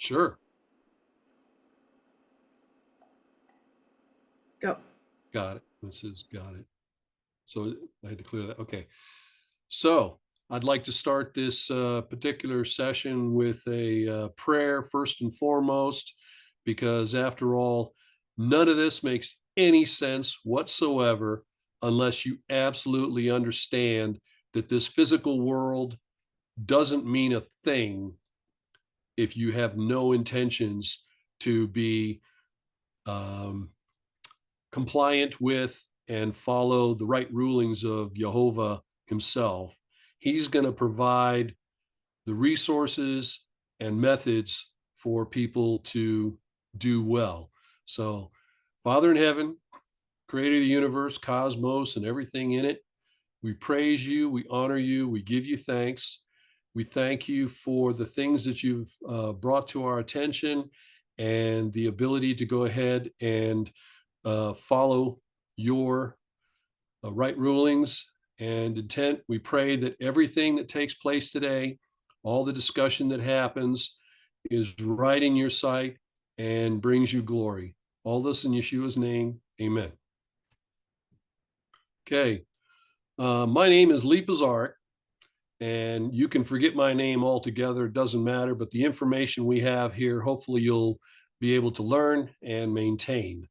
Sure. Go. Got it. This is got it. So I had to clear that. Okay. So I'd like to start this particular session with a prayer first and foremost, because after all, none of this makes any sense whatsoever unless you absolutely understand that this physical world doesn't mean a thing if you have no intentions to be um, compliant with and follow the right rulings of Jehovah himself. He's going to provide the resources and methods for people to do well. So, Father in heaven, creator of the universe, cosmos, and everything in it, we praise you, we honor you, we give you thanks. We thank you for the things that you've brought to our attention and the ability to go ahead and follow your right rulings and intent. We pray that everything that takes place today, all the discussion that happens, is right in your sight and brings you glory. All this in Yeshua's name. Amen. Okay. My name is Lee Pisarek, and you can forget my name altogether. It doesn't matter, but the information we have here, hopefully you'll be able to learn and maintain.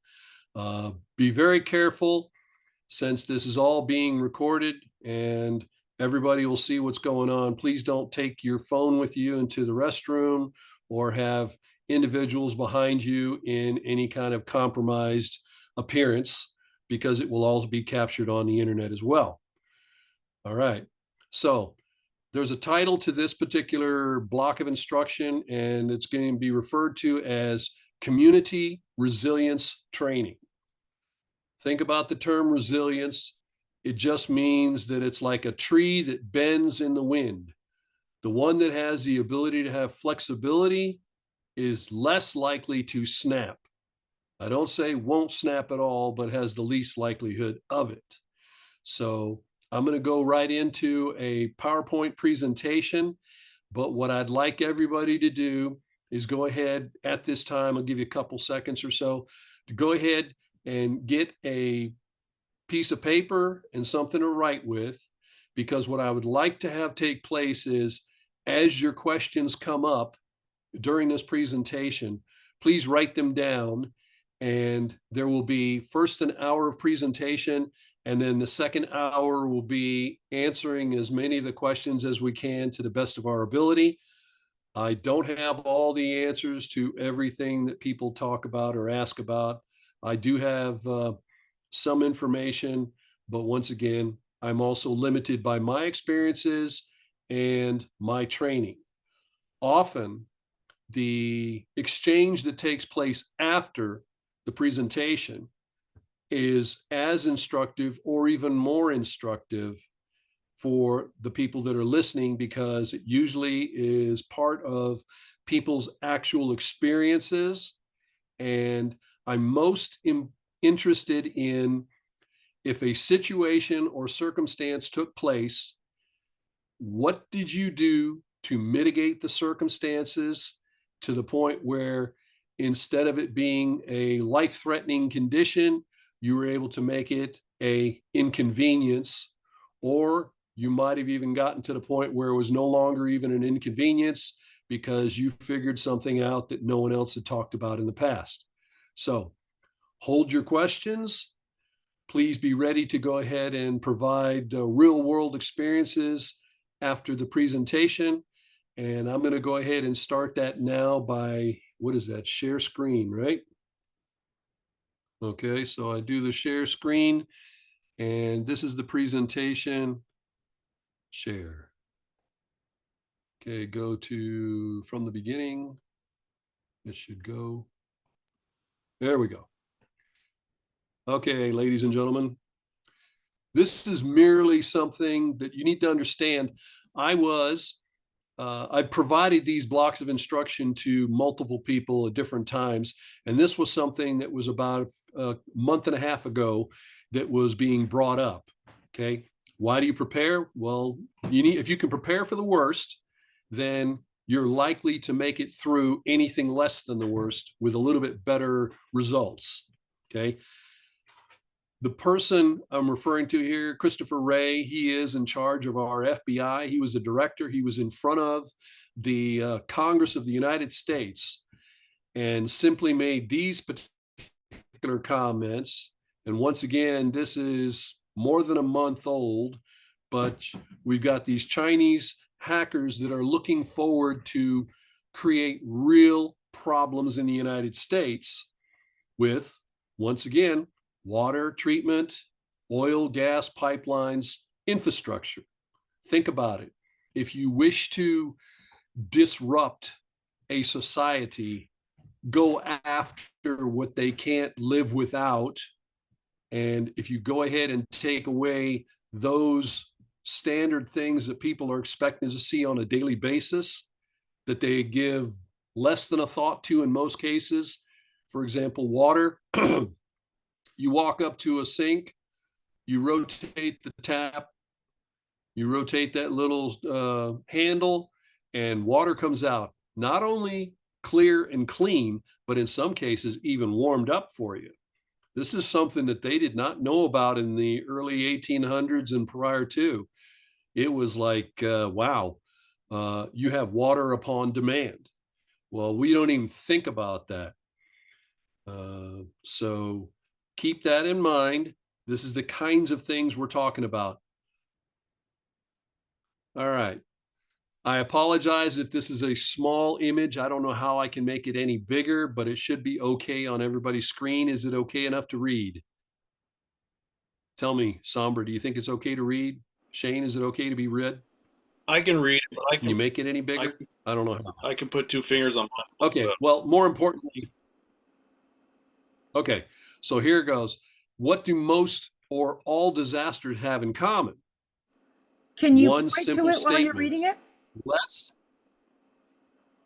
Be very careful, since this is all being recorded and everybody will see what's going on. Please don't take your phone with you into the restroom or have individuals behind you in any kind of compromised appearance, because it will all be captured on the internet as well. All right. So there's a title to this particular block of instruction, and it's going to be referred to as Community Resilience Training. Think about the term resilience. It just means that it's like a tree that bends in the wind. The one that has the ability to have flexibility is less likely to snap. I don't say won't snap at all, but has the least likelihood of it. So I'm going to go right into a PowerPoint presentation. But what I'd like everybody to do is go ahead at this time. I'll give you a couple seconds or so to go ahead and get a piece of paper and something to write with, because what I would like to have take place is, as your questions come up during this presentation, please write them down. And there will be first an hour of presentation, and then the second hour will be answering as many of the questions as we can to the best of our ability. I don't have all the answers to everything that people talk about or ask about. I do have some information, but once again, I'm also limited by my experiences and my training. Often, the exchange that takes place after the presentation is as instructive or even more instructive for the people that are listening, because it usually is part of people's actual experiences. And I'm most interested in, if a situation or circumstance took place, what did you do to mitigate the circumstances to the point where, instead of it being a life-threatening condition, you were able to make it a inconvenience, or you might have even gotten to the point where it was no longer even an inconvenience because you figured something out that no one else had talked about in the past. So hold your questions. Please be ready to go ahead and provide real world experiences after the presentation. And I'm going to go ahead and start that now by, what is that? Share screen, right? Okay, so I do the share screen, and this is the presentation. Share. Okay, go to from the beginning. It should go. There we go. Okay, ladies and gentlemen, this is merely something that you need to understand. I've provided these blocks of instruction to multiple people at different times, and this was something that was about a month and a half ago that was being brought up. Okay, why do you prepare? Well, if you can prepare for the worst, then you're likely to make it through anything less than the worst with a little bit better results. Okay. The person I'm referring to here, Christopher Wray, he is in charge of our FBI. He was a director. He was in front of the Congress of the United States and simply made these particular comments. And once again, this is more than a month old, but we've got these Chinese hackers that are looking forward to create real problems in the United States with, once again, water treatment, oil, gas pipelines, infrastructure. Think about it. If you wish to disrupt a society, go after what they can't live without. And if you go ahead and take away those standard things that people are expecting to see on a daily basis, that they give less than a thought to in most cases, for example, water, you walk up to a sink, you rotate the tap, you rotate that little handle, and water comes out. Not only clear and clean, but in some cases even warmed up for you. This is something that they did not know about in the early 1800s and prior to. It was like, wow, you have water upon demand. Well, we don't even think about that. So keep that in mind. This is the kinds of things we're talking about. All right. I apologize if this is a small image. I don't know how I can make it any bigger, but it should be okay on everybody's screen. Is it okay enough to read? Tell me, Somber, do you think it's okay to read? Shane, is it okay to be read? I can read it, but Can you make it any I bigger? can I don't know how. I can put two fingers on one. Okay, well, more importantly, okay, so here it goes. What do most or all disasters have in common? Can you One point to simple it while you're statement. reading it? Less.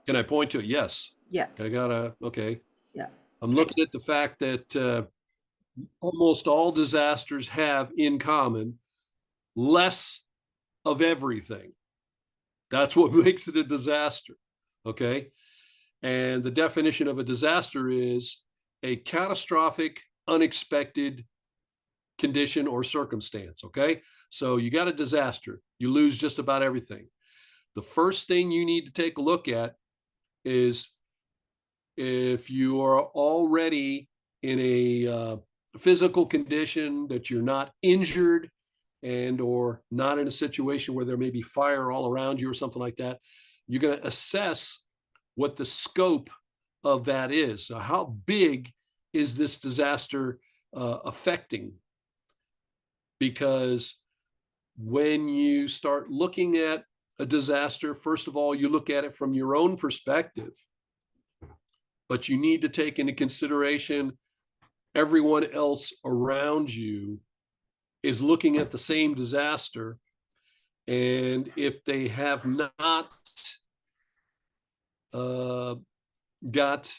Can I point to it? Yes. Yeah, Okay. yeah. I'm looking at the fact that almost all disasters have in common less of everything. That's what makes it a disaster. Okay. And the definition of a disaster is a catastrophic, unexpected condition or circumstance. Okay. So you got a disaster, you lose just about everything. The first thing you need to take a look at is if you are already in a physical condition, that you're not injured and or not in a situation where there may be fire all around you or something like that, you're going to assess what the scope of that is. So how big is this disaster affecting? Because when you start looking at a disaster, first of all, you look at it from your own perspective, but you need to take into consideration everyone else around you is looking at the same disaster. And if they have not got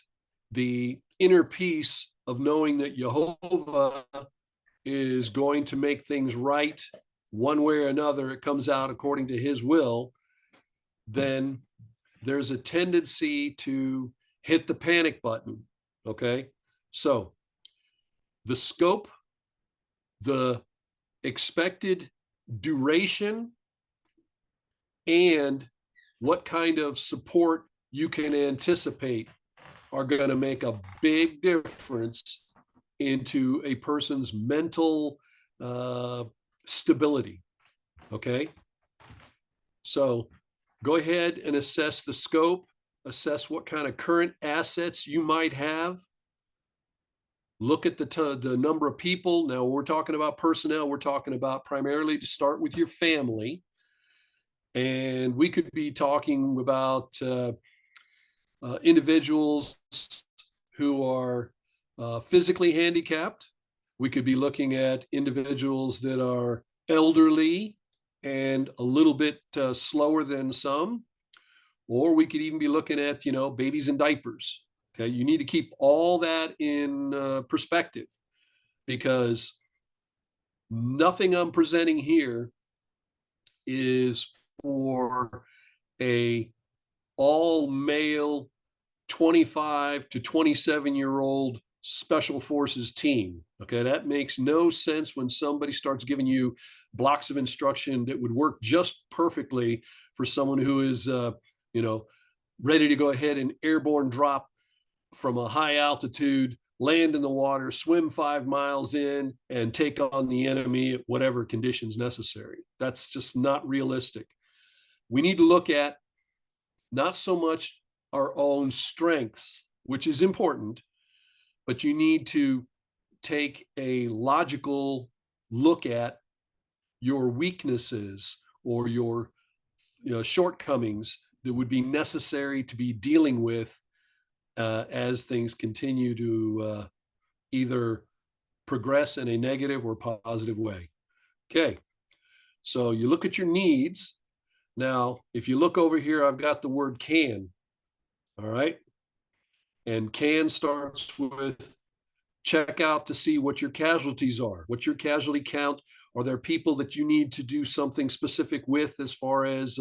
the inner peace of knowing that Jehovah is going to make things right one way or another, it comes out according to his will, then there's a tendency to hit the panic button. Okay. So the scope, the expected duration, and what kind of support you can anticipate are going to make a big difference into a person's mental stability. Okay. So go ahead and assess the scope, assess what kind of current assets you might have. Look at the number of people. Now, we're talking about personnel. We're talking about primarily to start with your family. And we could be talking about individuals who are physically handicapped. We could be looking at individuals that are elderly and a little bit slower than some. Or we could even be looking at, babies in diapers. Okay, you need to keep all that in perspective, because nothing I'm presenting here is for a all male 25 to 27-year-old special forces team. Okay, that makes no sense when somebody starts giving you blocks of instruction that would work just perfectly for someone who is, ready to go ahead and airborne drop from a high altitude, land in the water, swim 5 miles in, and take on the enemy at whatever conditions necessary. That's just not realistic. We need to look at not so much our own strengths, which is important, but you need to take a logical look at your weaknesses or your shortcomings that would be necessary to be dealing with as things continue to either progress in a negative or positive way. Okay, so you look at your needs. Now, if you look over here, I've got the word can. All right. And can starts with check out to see what your casualties are. What's your casualty count? Are there people that you need to do something specific with as far as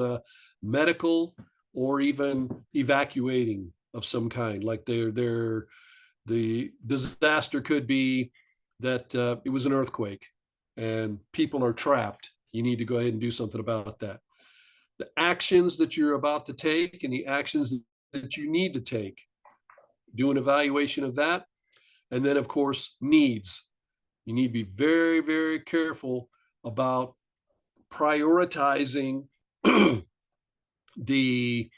medical or even evacuating of some kind? Like the disaster could be that it was an earthquake and people are trapped. You need to go ahead and do something about that. The actions that you're about to take and the actions that you need to take. Do an evaluation of that. And then, of course, needs. You need to be very, very careful about prioritizing the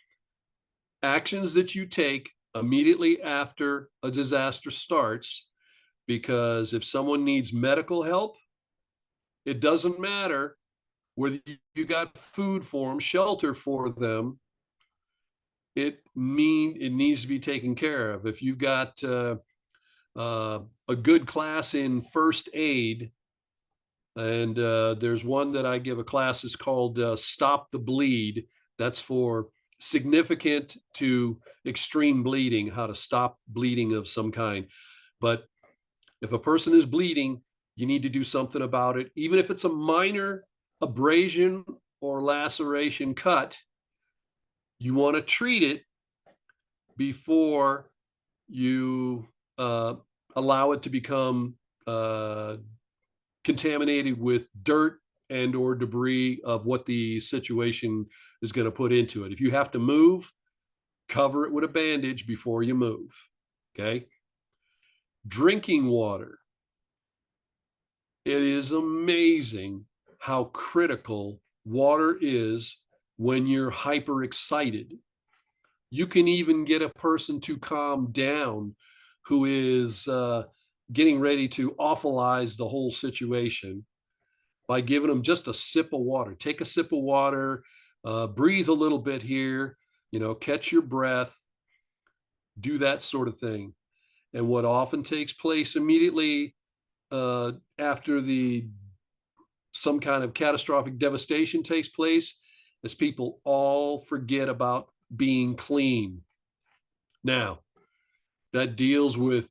actions that you take immediately after a disaster starts, because if someone needs medical help, it doesn't matter whether you got food for them, shelter for them. It needs to be taken care of. If you've got a good class in first aid, and there's one that I give a class is called Stop the Bleed. That's for significant to extreme bleeding, how to stop bleeding of some kind. But if a person is bleeding, you need to do something about it. Even if it's a minor abrasion or laceration cut, you want to treat it before you allow it to become contaminated with dirt and or debris of what the situation is going to put into it. If you have to move, cover it with a bandage before you move. Okay. Drinking water. It is amazing how critical water is when you're hyper excited. You can even get a person to calm down who is getting ready to awfulize the whole situation by giving them just a sip of water. Take a sip of water, breathe a little bit here, catch your breath, do that sort of thing. And what often takes place immediately after some kind of catastrophic devastation takes place is people all forget about being clean. Now, that deals with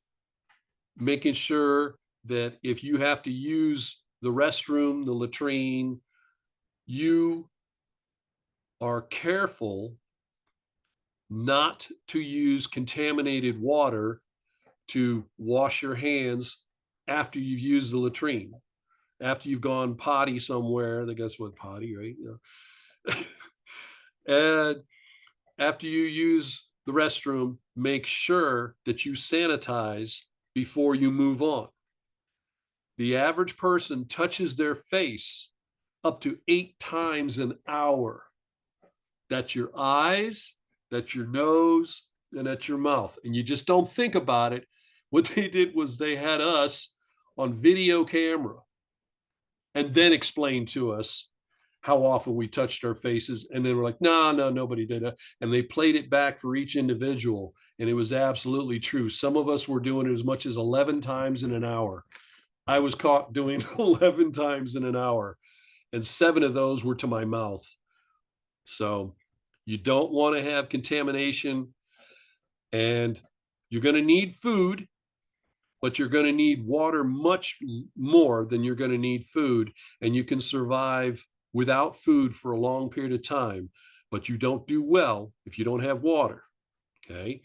making sure that if you have to use the restroom, the latrine, you are careful not to use contaminated water to wash your hands after you've used the latrine. After you've gone potty somewhere, I guess what potty, right? And after you use the restroom, make sure that you sanitize before you move on. The average person touches their face up to 8 times an hour. That's your eyes, that's your nose, and that's your mouth. And you just don't think about it. What they did was they had us on video camera and then explained to us how often we touched our faces. And then we're like, no, nobody did it. And they played it back for each individual. And it was absolutely true. Some of us were doing it as much as 11 times in an hour. I was caught doing 11 times in an hour, and 7 of those were to my mouth. So you don't want to have contamination, and you're going to need food, but you're going to need water much more than you're going to need food. And you can survive without food for a long period of time. but you don't do well if you don't have water. Okay.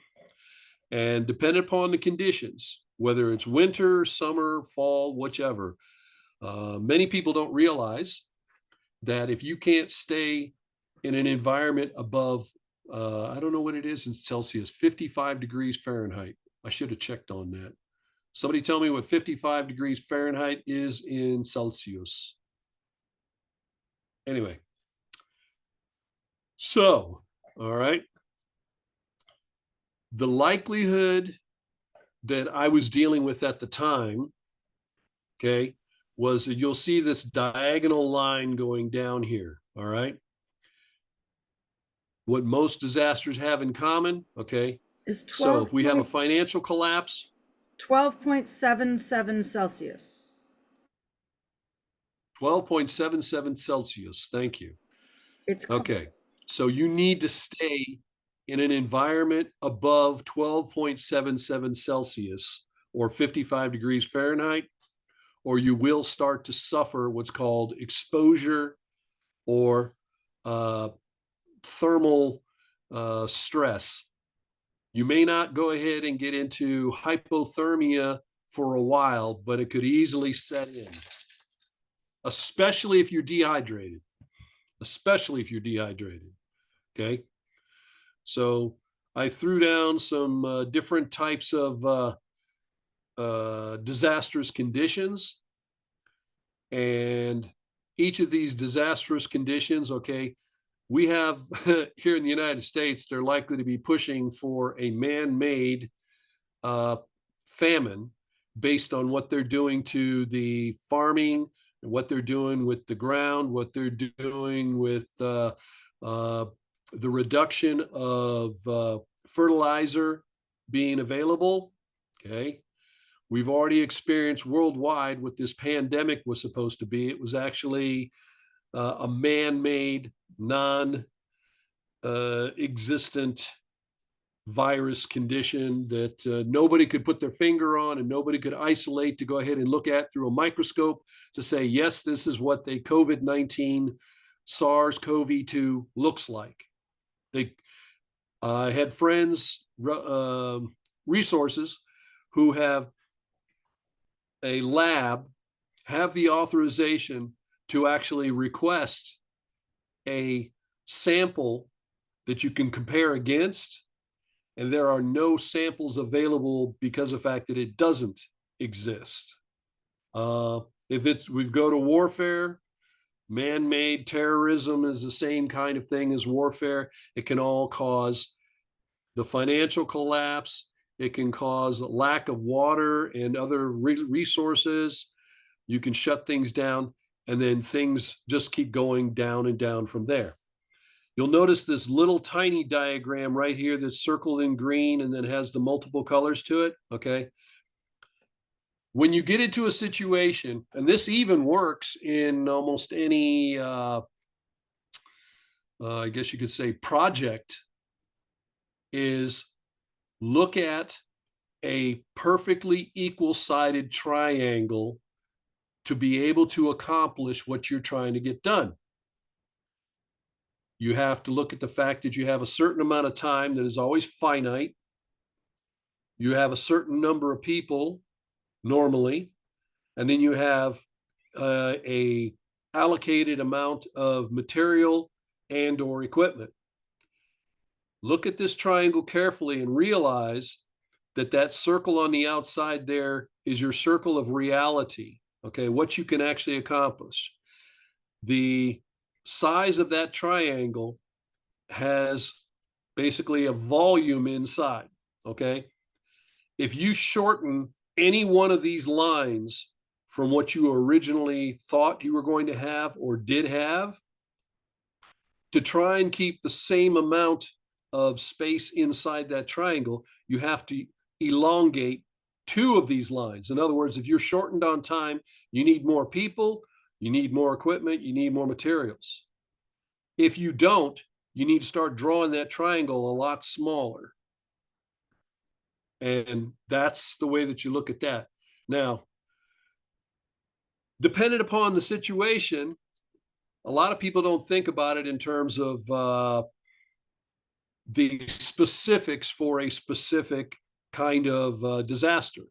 And depending upon the conditions, whether it's winter, summer, fall, whichever, many people don't realize that if you can't stay in an environment above, I don't know what it is in Celsius, 55 degrees Fahrenheit. I should have checked on that. Somebody tell me what 55 degrees Fahrenheit is in Celsius. Anyway, so, all right. The likelihood that I was dealing with at the time, okay, was that you'll see this diagonal line going down here, all right? What most disasters have in common, okay? Is So if we have a 12 financial collapse, 12.77 Celsius. 12.77 Celsius, thank you. It's Okay, so you need to stay in an environment above 12.77 Celsius or 55 degrees Fahrenheit, or you will start to suffer what's called exposure or thermal stress. You may not go ahead and get into hypothermia for a while, but it could easily set in, especially if you're dehydrated. Especially if you're dehydrated. Okay. So I threw down some different types of disastrous conditions. And each of these disastrous conditions, okay, we have here in the United States, they're likely to be pushing for a man-made famine based on what they're doing to the farming, what they're doing with the ground, what they're doing with the reduction of fertilizer being available. Okay. We've already experienced worldwide what this pandemic was supposed to be. It was actually a man-made, non-existent virus condition that nobody could put their finger on and nobody could isolate to go ahead and look at through a microscope to say, yes, this is what the COVID-19 SARS-CoV-2 looks like. They had friends, resources who have a lab, have the authorization to actually request a sample that you can compare against, and there are no samples available because of the fact that it doesn't exist. If we go to warfare, man-made terrorism is the same kind of thing as warfare. It can all cause the financial collapse. It can cause lack of water and other resources. You can shut things down, and then things just keep going down and down from there. You'll notice this little tiny diagram right here that's circled in green and then has the multiple colors to it, okay? When you get into a situation, and this even works in almost any, I guess you could say project, is look at a perfectly equal-sided triangle to be able to accomplish what you're trying to get done. You have to look at the fact that you have a certain amount of time that is always finite. You have a certain number of people normally, and then you have a allocated amount of material and or equipment. Look at this triangle carefully and realize that that circle on the outside there is your circle of reality, okay, what you can actually accomplish. The size of that triangle has basically a volume inside, okay? If you shorten any one of these lines from what you originally thought you were going to have or did have, to try and keep the same amount of space inside that triangle, you have to elongate two of these lines. In other words, if you're shortened on time, you need more people, you need more equipment, you need more materials. If you don't, you need to start drawing that triangle a lot smaller. And that's the way that you look at that. Now, dependent upon the situation, a lot of people don't think about it in terms of the specifics for a specific kind of disaster.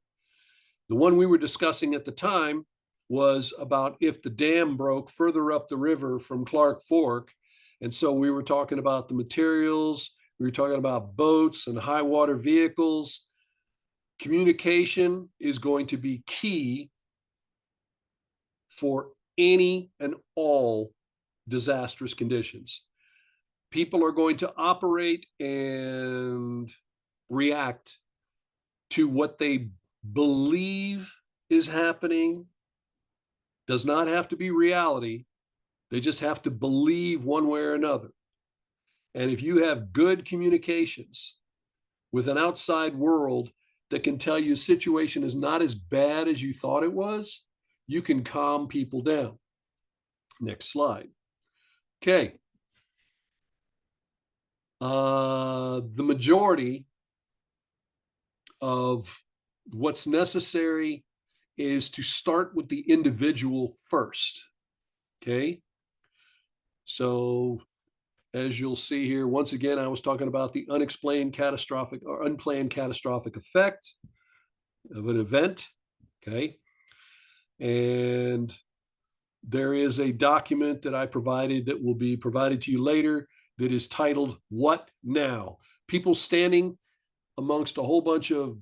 The one we were discussing at the time was about if the dam broke further up the river from Clark Fork. And so we were talking about the materials, we were talking about boats and high water vehicles. Communication is going to be key for any and all disastrous conditions. People are going to operate and react to what they believe is happening. Does not have to be reality. They just have to believe one way or another. And if you have good communications with an outside world that can tell you a situation is not as bad as you thought it was, you can calm people down. Next slide. Okay. The majority of what's necessary is to start with the individual first. Okay. So as you'll see here, once again, I was talking about the unexplained catastrophic or unplanned catastrophic effect of an event. Okay. And there is a document that I provided that will be provided to you later that is titled, What Now? People standing amongst a whole bunch of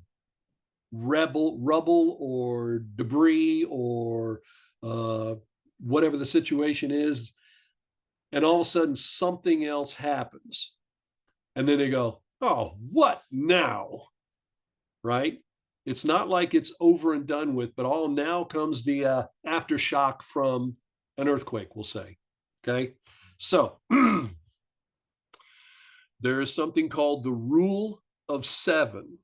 rubble or debris or whatever the situation is. And all of a sudden something else happens. And then they go, oh, what now? Right? It's not like it's over and done with, but all now comes the aftershock from an earthquake, we'll say. Okay. So there is something called the rule of 7.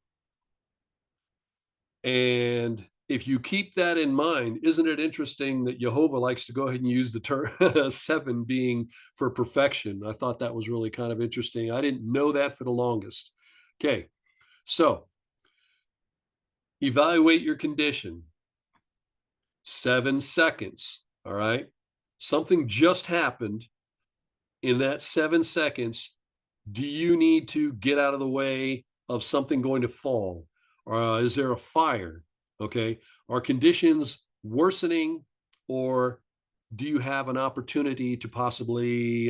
And if you keep that in mind, isn't it interesting that Jehovah likes to go ahead and use the term 7 being for perfection? I thought that was really kind of interesting. I didn't know that for the longest. Okay, so evaluate your condition. 7 seconds, all right? Something just happened. In that 7 seconds, do you need to get out of the way of something going to fall? Is there a fire? Okay. Are conditions worsening, or do you have an opportunity to possibly,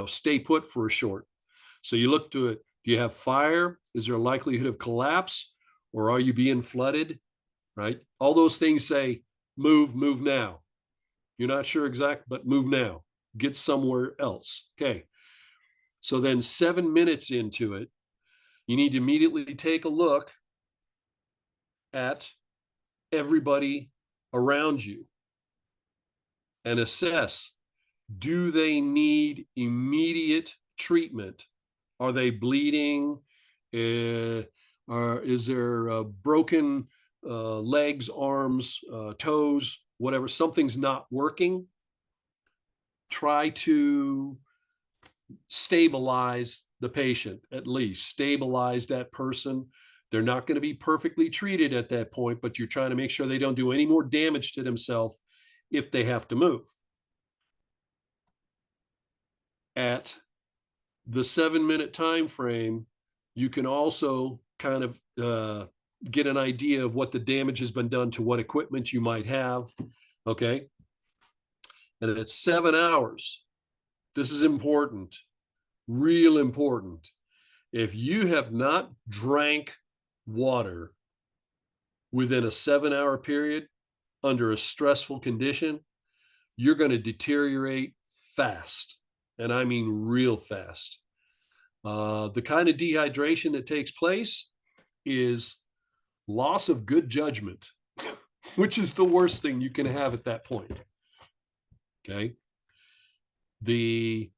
stay put for a short? So you look to it. Do you have fire? Is there a likelihood of collapse, or are you being flooded? Right. All those things say, move now. You're not sure exact, but move now. Get somewhere else. Okay. So then 7 minutes into it, you need to immediately take a look at everybody around you and assess, do they need immediate treatment? Are they bleeding? Is there broken legs, arms, toes, whatever? Something's not working. Try to stabilize the patient, at least stabilize that person. They're not going to be perfectly treated at that point, but you're trying to make sure they don't do any more damage to themselves if they have to move. At the 7-minute time frame, you can also kind of get an idea of what the damage has been done to what equipment you might have. Okay. And at 7 hours, this is important, real important. If you have not drank water within a 7-hour period under a stressful condition, you're going to deteriorate fast. And I mean real fast. The kind of dehydration that takes place is loss of good judgment, which is the worst thing you can have at that point. Okay. The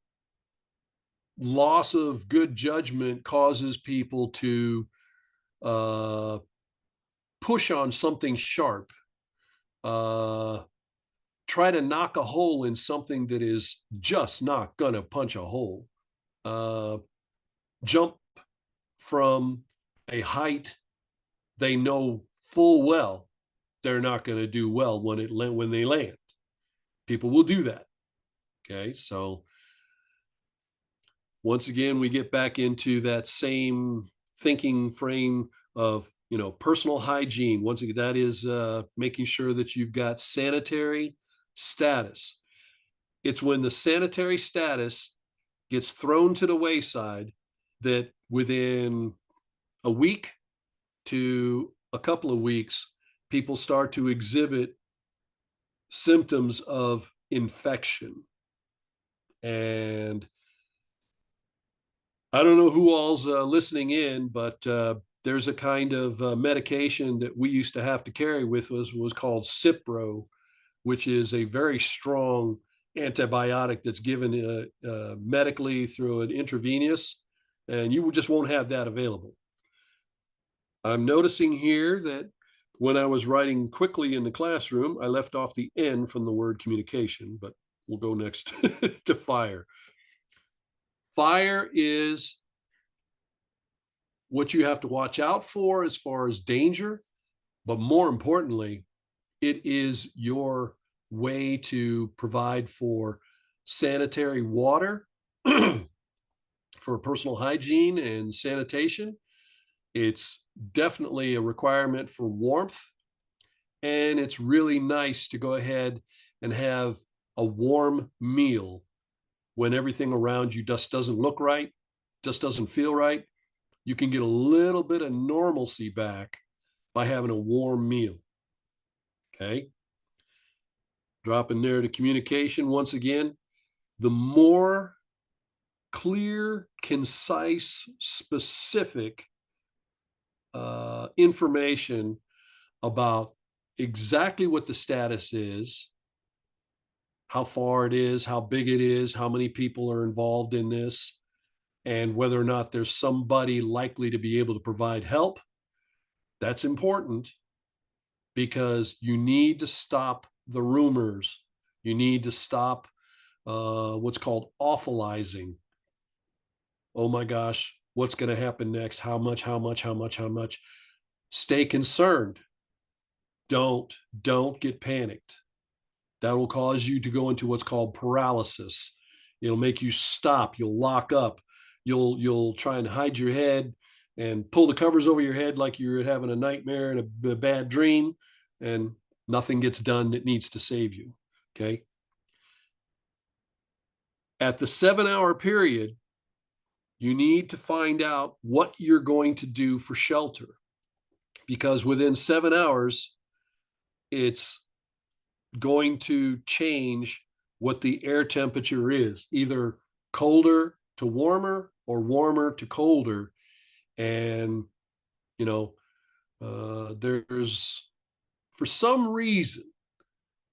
loss of good judgment causes people to push on something sharp, try to knock a hole in something that is just not going to punch a hole, jump from a height they know full well they're not going to do well when they land. People will do that. Okay, so once again, we get back into that same thinking frame of, personal hygiene. Once again, that is making sure that you've got sanitary status. It's when the sanitary status gets thrown to the wayside that within a week to a couple of weeks, people start to exhibit symptoms of infection. And I don't know who all's listening in, but there's a kind of medication that we used to have to carry with us was called Cipro, which is a very strong antibiotic that's given medically through an intravenous, and you just won't have that available. I'm noticing here that when I was writing quickly in the classroom, I left off the N from the word communication, but we'll go next to fire. Fire is what you have to watch out for as far as danger, but more importantly, it is your way to provide for sanitary water, for personal hygiene and sanitation. It's definitely a requirement for warmth, and it's really nice to go ahead and have a warm meal when everything around you just doesn't look right, just doesn't feel right. You can get a little bit of normalcy back by having a warm meal. Okay. Dropping there to communication once again. The more clear, concise, specific information about exactly what the status is, how far it is, how big it is, how many people are involved in this, and whether or not there's somebody likely to be able to provide help. That's important because you need to stop the rumors. You need to stop what's called awfulizing. Oh my gosh, what's going to happen next? How much, how much, how much, how much? Stay concerned. Don't get panicked. That will cause you to go into what's called paralysis. It'll make you stop. You'll lock up. You'll try and hide your head and pull the covers over your head like you're having a nightmare and a bad dream, and nothing gets done that needs to save you. Okay. At the 7-hour period, you need to find out what you're going to do for shelter, because within 7 hours, it's going to change what the air temperature is, either colder to warmer or warmer to colder. And, there's, for some reason,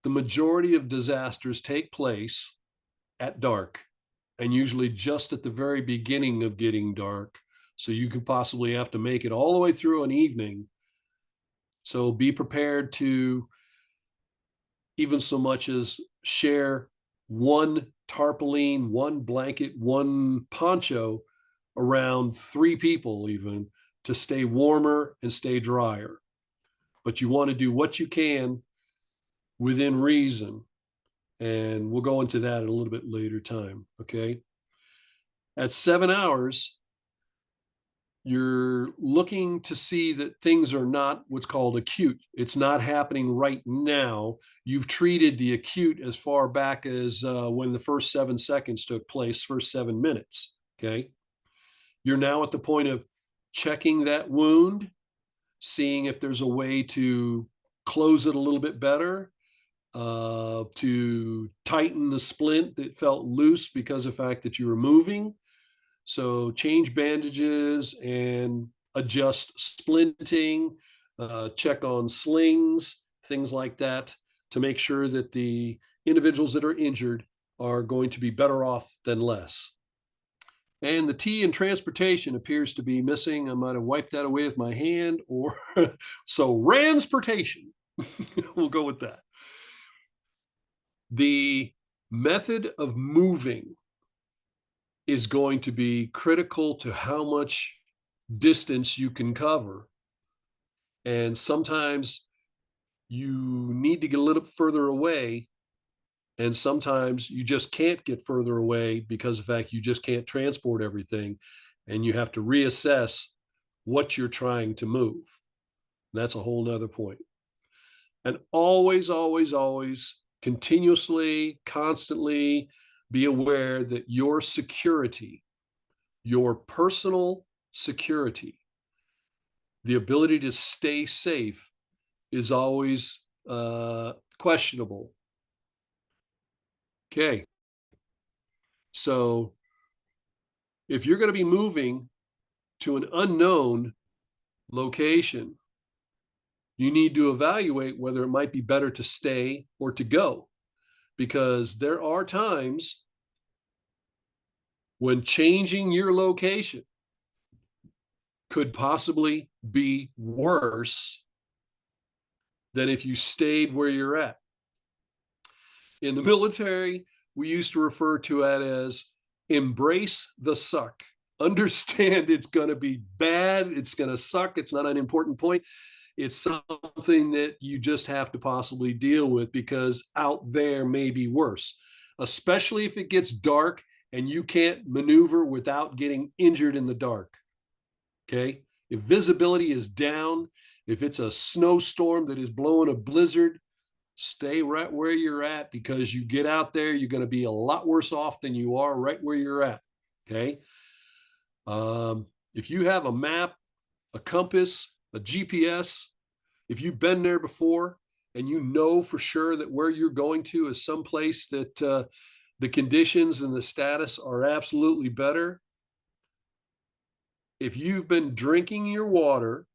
the majority of disasters take place at dark, and usually just at the very beginning of getting dark. So you could possibly have to make it all the way through an evening. So be prepared to even so much as share one tarpaulin, one blanket, one poncho around 3 people, even to stay warmer and stay drier. But you want to do what you can within reason. And we'll go into that at a little bit later time. Okay. At 7 hours, you're looking to see that things are not what's called acute. It's not happening right now. You've treated the acute as far back as when the first 7 seconds took place, first 7 minutes. Okay. You're now at the point of checking that wound, seeing if there's a way to close it a little bit better, to tighten the splint that felt loose because of the fact that you were moving. So change bandages and adjust splinting, check on slings, things like that, to make sure that the individuals that are injured are going to be better off than less. And the T in transportation appears to be missing. I might have wiped that away with my hand, or so transportation. We'll go with that. The method of moving is going to be critical to how much distance you can cover. And sometimes you need to get a little further away And sometimes you just can't get further away because of the fact you just can't transport everything. And you have to reassess what you're trying to move. And that's a whole nother point. And always, always, always continuously, constantly be aware that your security, your personal security, the ability to stay safe is always questionable. Okay. So if you're going to be moving to an unknown location, you need to evaluate whether it might be better to stay or to go, because there are times when changing your location could possibly be worse than if you stayed where you're at. In the military, we used to refer to it as embrace the suck. Understand it's going to be bad. It's going to suck. It's not an important point. It's something that you just have to possibly deal with, because out there may be worse, especially if it gets dark and you can't maneuver without getting injured in the dark. Okay. If visibility is down, if it's a snowstorm that is blowing a blizzard, stay right where you're at, because you get out there, you're going to be a lot worse off than you are right where you're at. Okay. If you have a map, a compass, a GPS, if you've been there before and you know for sure that where you're going to is someplace that the conditions and the status are absolutely better. If you've been drinking your water,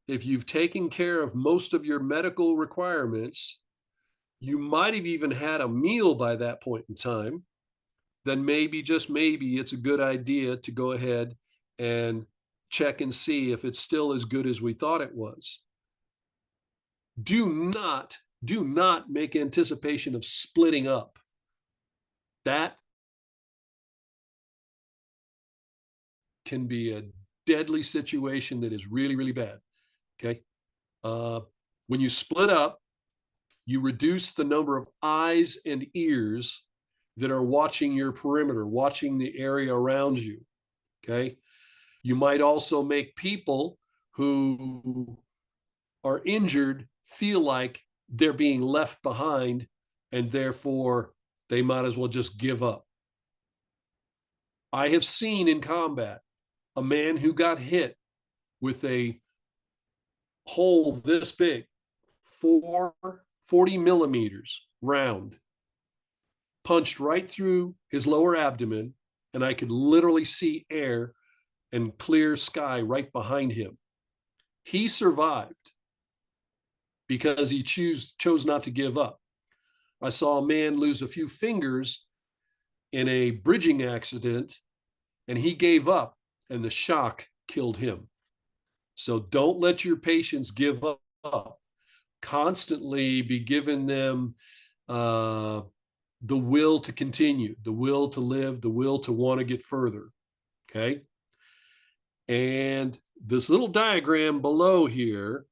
if you've taken care of most of your medical requirements, you might have even had a meal by that point in time, then maybe, just maybe, it's a good idea to go ahead and check and see if it's still as good as we thought it was. Do not make anticipation of splitting up. That can be a deadly situation that is really, really bad. Okay. When you split up, you reduce the number of eyes and ears that are watching your perimeter, watching the area around you. Okay. You might also make people who are injured feel like they're being left behind, and therefore they might as well just give up. I have seen in combat a man who got hit with a hole this big, 40 millimeters round, punched right through his lower abdomen, and I could literally see air and clear sky right behind him. He survived because he chose not to give up. I saw a man lose a few fingers in a bridging accident, and he gave up, and the shock killed him. So don't let your patients give up. Constantly be giving them the will to continue, the will to live, the will to want to get further. Okay. And this little diagram below here,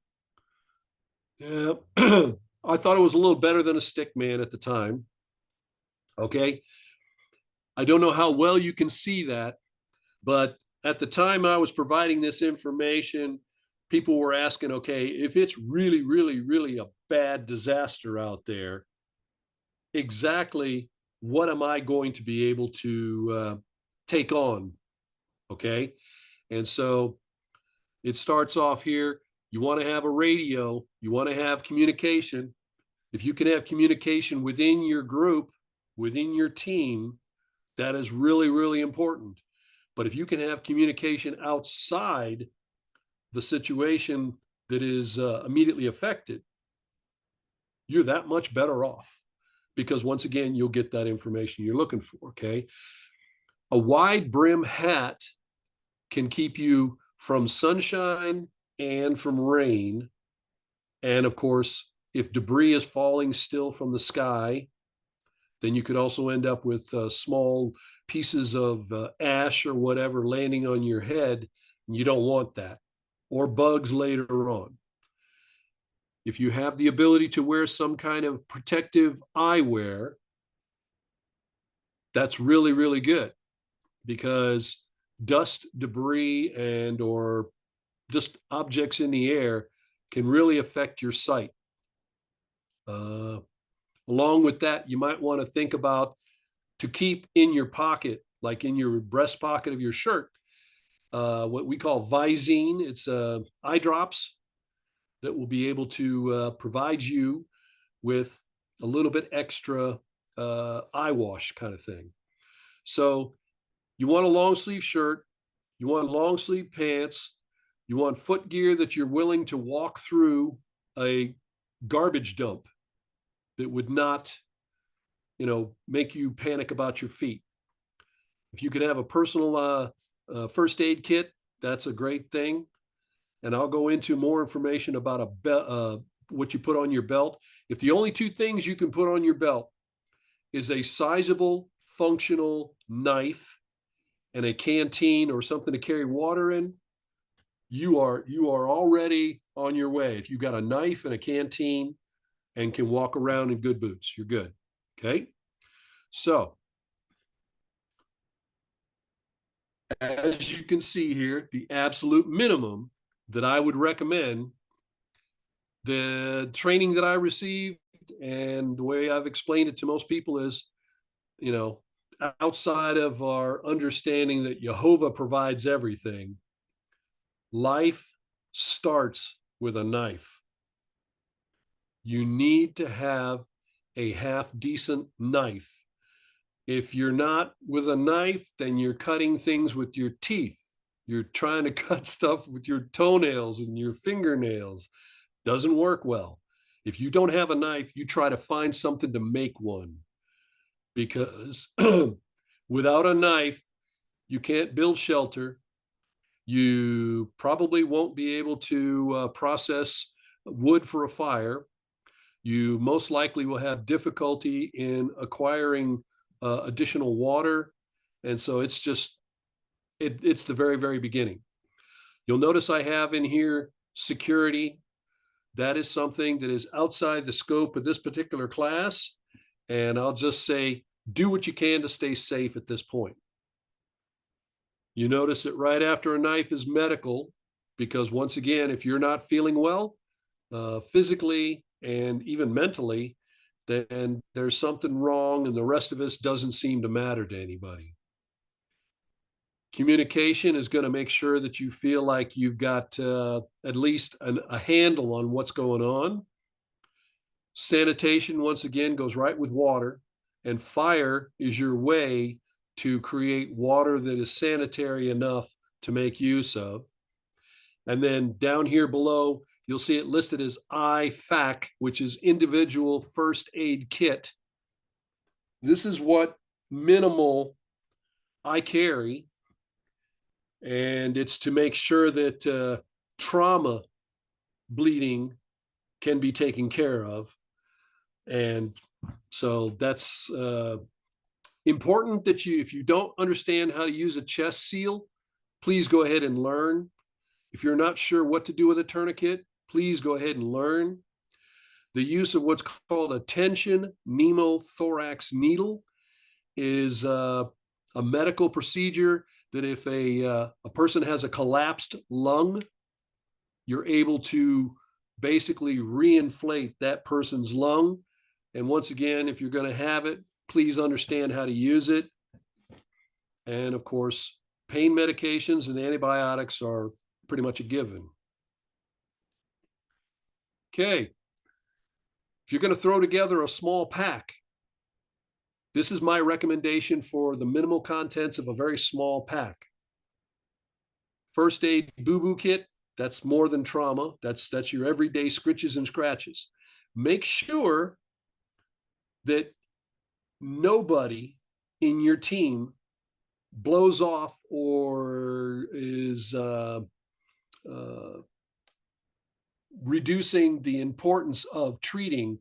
I thought it was a little better than a stick man at the time. Okay. I don't know how well you can see that, but at the time I was providing this information, people were asking, okay, if it's really, really, really a bad disaster out there, exactly what am I going to be able to take on? Okay. And so it starts off here. You want to have a radio, you want to have communication. If you can have communication within your group, within your team, that is really, really important. But if you can have communication outside the situation that is immediately affected, you're that much better off, because once again, you'll get that information you're looking for. Okay. A wide brim hat can keep you from sunshine and from rain. And of course, if debris is falling still from the sky, then you could also end up with small pieces of ash or whatever landing on your head. And you don't want that, or bugs later on. If you have the ability to wear some kind of protective eyewear, That's really, really good because dust, debris, and or just objects in the air can really affect your sight. Uh, Along with that, you might want to think about to keep in your pocket, like in your breast pocket of your shirt, what we call Visine. It's eye drops that will be able to provide you with a little bit extra eye wash kind of thing. So you want a long sleeve shirt, you want long sleeve pants, you want foot gear that you're willing to walk through a garbage dump that would not, make you panic about your feet. If you could have a personal first aid kit, that's a great thing. And I'll go into more information about what you put on your belt. If the only two things you can put on your belt is a sizable, functional knife and a canteen or something to carry water in, you are already on your way. If you got a knife and a canteen and can walk around in good boots, you're good. Okay. So as you can see here, the absolute minimum that I would recommend, the training that I received and the way I've explained it to most people is, you know, outside of our understanding that Jehovah provides everything, life starts with a knife. You need to have a half decent knife. If you're not with a knife, then you're cutting things with your teeth. You're trying to cut stuff with your toenails and your fingernails. Doesn't work well. If you don't have a knife, you try to find something to make one, because without a knife, you can't build shelter. You probably won't be able to process wood for a fire. You most likely will have difficulty in acquiring additional water. And so it's just, it's the very, very beginning. You'll notice I have in here security. That is something that is outside the scope of this particular class. And I'll just say, do what you can to stay safe at this point. You notice that right after a knife is medical, because once again, if you're not feeling well, physically and even mentally, then there's something wrong and the rest of us doesn't seem to matter to anybody. Communication is going to make sure that you feel like you've got at least a handle on what's going on. Sanitation, once again, goes right with water, and fire is your way to create water that is sanitary enough to make use of. And then down here below, you'll see it listed as IFAC, which is individual first aid kit. This is what minimal I carry, and it's to make sure that trauma bleeding can be taken care of. And so that's important that if you don't understand how to use a chest seal, please go ahead and learn. If you're not sure what to do with a tourniquet, please go ahead and learn. The use of what's called a tension pneumothorax needle is a medical procedure that if a person has a collapsed lung, you're able to basically reinflate that person's lung. And once again, if you're going to have it, please understand how to use it. And of course, pain medications and antibiotics are pretty much a given. Okay. If you're going to throw together a small pack, this is my recommendation for the minimal contents of a very small pack. First aid boo-boo kit, that's more than trauma. That's your everyday scritches and scratches. Make sure that nobody in your team blows off or is reducing the importance of treating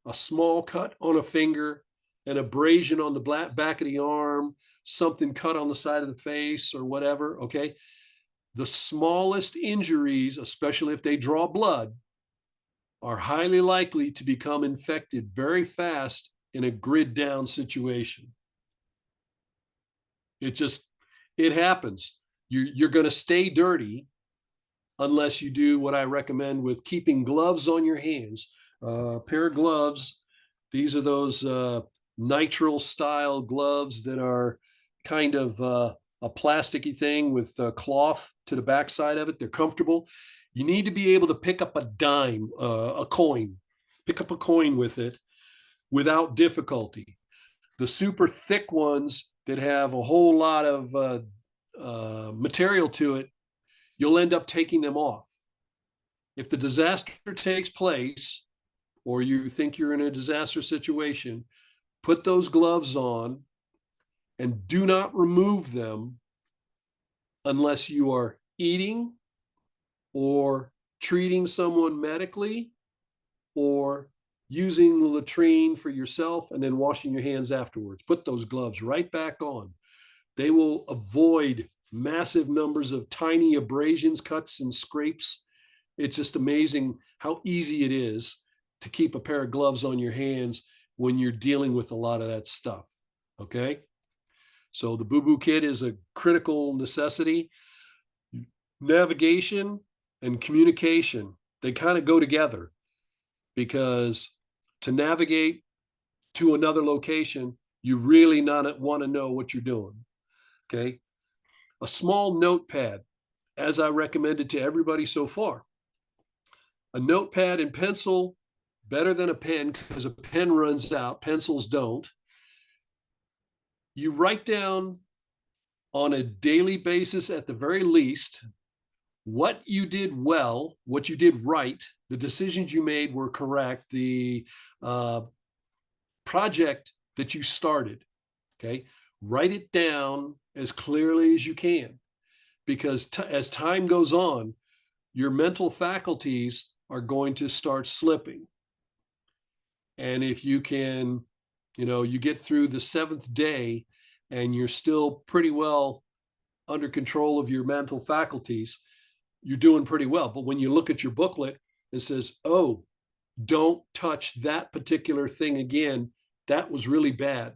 a small cut on a finger, an abrasion on the back of the arm, something cut on the side of the face or whatever, okay? The smallest injuries, especially if they draw blood, are highly likely to become infected very fast in a grid down situation. It just, it happens. You're going to stay dirty unless you do what I recommend with keeping gloves on your hands. A pair of gloves. These are those nitrile style gloves that are kind of a plasticky thing with cloth to the backside of it. They're comfortable. You need to be able to pick up a dime, a coin, pick up a coin with it without difficulty. The super thick ones that have a whole lot of material to it, you'll end up taking them off. If the disaster takes place, or you think you're in a disaster situation, put those gloves on and do not remove them unless you are eating or treating someone medically or using the latrine for yourself and then washing your hands afterwards. Put those gloves right back on. They will avoid massive numbers of tiny abrasions, cuts, and scrapes. It's just amazing how easy it is to keep a pair of gloves on your hands when you're dealing with a lot of that stuff. Okay. So the Boo Boo Kit is a critical necessity. Navigation and communication, they kind of go together, because to navigate to another location, you really not want to know what you're doing. Okay. A small notepad, as I recommended to everybody so far. A notepad and pencil, better than a pen, because a pen runs out, pencils don't. You write down on a daily basis, at the very least, what you did well, what you did right, the decisions you made were correct, the project that you started. Okay. Write it down as clearly as you can, because as time goes on, your mental faculties are going to start slipping. And if you can, you get through the 7th day and you're still pretty well under control of your mental faculties, you're doing pretty well. But when you look at your booklet, it says, oh, don't touch that particular thing again. That was really bad.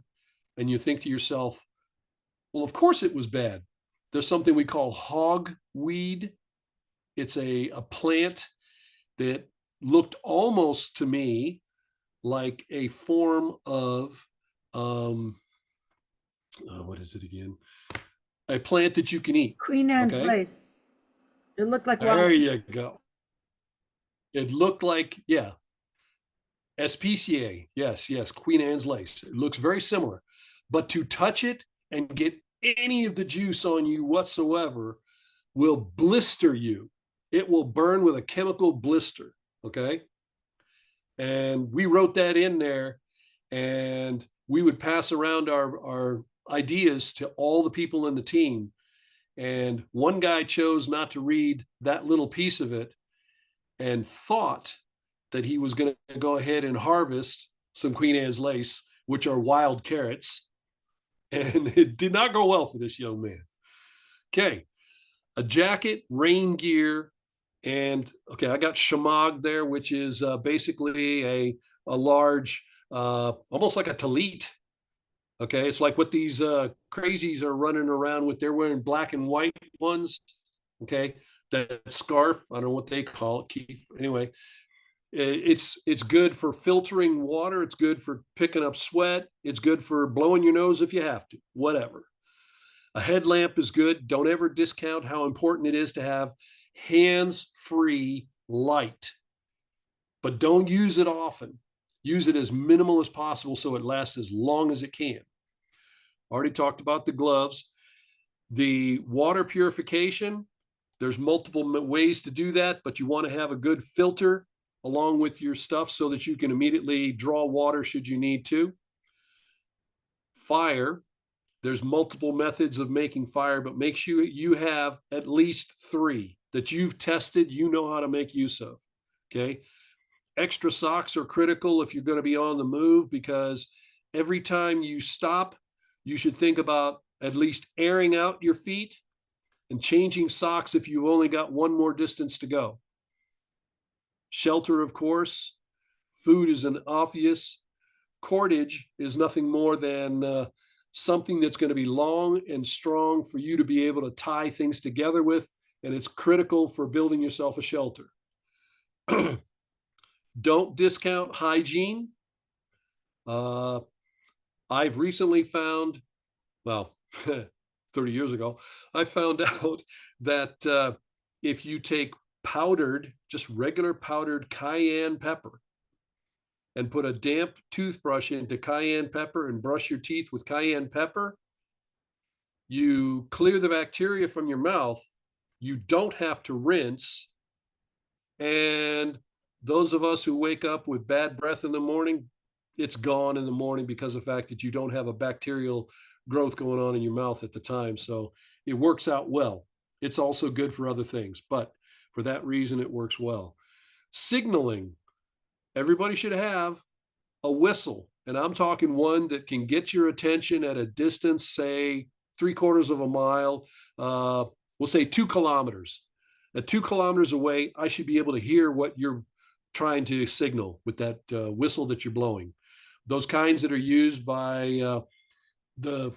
And you think to yourself, well, of course it was bad. There's something we call hogweed. It's a plant that looked almost to me like a form of, what is it again? A plant that you can eat. Queen Anne's okay? lace. It looked like There you go. It looked like, yeah. SPCA. Yes, Queen Anne's lace. It looks very similar. But to touch it and get any of the juice on you whatsoever will blister you. It will burn with a chemical blister. Okay. And we wrote that in there, and we would pass around our ideas to all the people in the team. And one guy chose not to read that little piece of it and thought that he was going to go ahead and harvest some Queen Anne's lace, which are wild carrots. And it did not go well for this young man. Okay. A jacket, rain gear, and okay, I got shamag there, which is basically a large, almost like a tallit. Okay. It's like what these crazies are running around with. They're wearing black and white ones. Okay. That scarf, I don't know what they call it, Keith. Anyway, it's good for filtering water. It's good for picking up sweat. It's good for blowing your nose if you have to, whatever. A headlamp is good. Don't ever discount how important it is to have hands-free light, but don't use it often. Use it as minimal as possible so it lasts as long as it can. Already talked about the gloves. The water purification, there's multiple ways to do that, but you want to have a good filter along with your stuff so that you can immediately draw water should you need to. Fire, there's multiple methods of making fire, but make sure you have at least 3 that you've tested, you know how to make use of. Okay. Extra socks are critical if you're going to be on the move, because every time you stop, you should think about at least airing out your feet and changing socks if you've only got one more distance to go. Shelter, of course. Food is an obvious. Cordage is nothing more than something that's going to be long and strong for you to be able to tie things together with, and it's critical for building yourself a shelter. Don't discount hygiene. I've recently found, well, 30 years ago, I found out that if you take powdered, just regular powdered cayenne pepper, and put a damp toothbrush into cayenne pepper and brush your teeth with cayenne pepper, you clear the bacteria from your mouth. You don't have to rinse. And those of us who wake up with bad breath in the morning, it's gone in the morning because of the fact that you don't have a bacterial growth going on in your mouth at the time. So it works out well. It's also good for other things, but for that reason, it works well. Signaling. Everybody should have a whistle. And I'm talking one that can get your attention at a distance, say 3/4 of a mile, we'll say 2 kilometers. At 2 kilometers away, I should be able to hear what you're trying to signal with that whistle that you're blowing. Those kinds that are used by the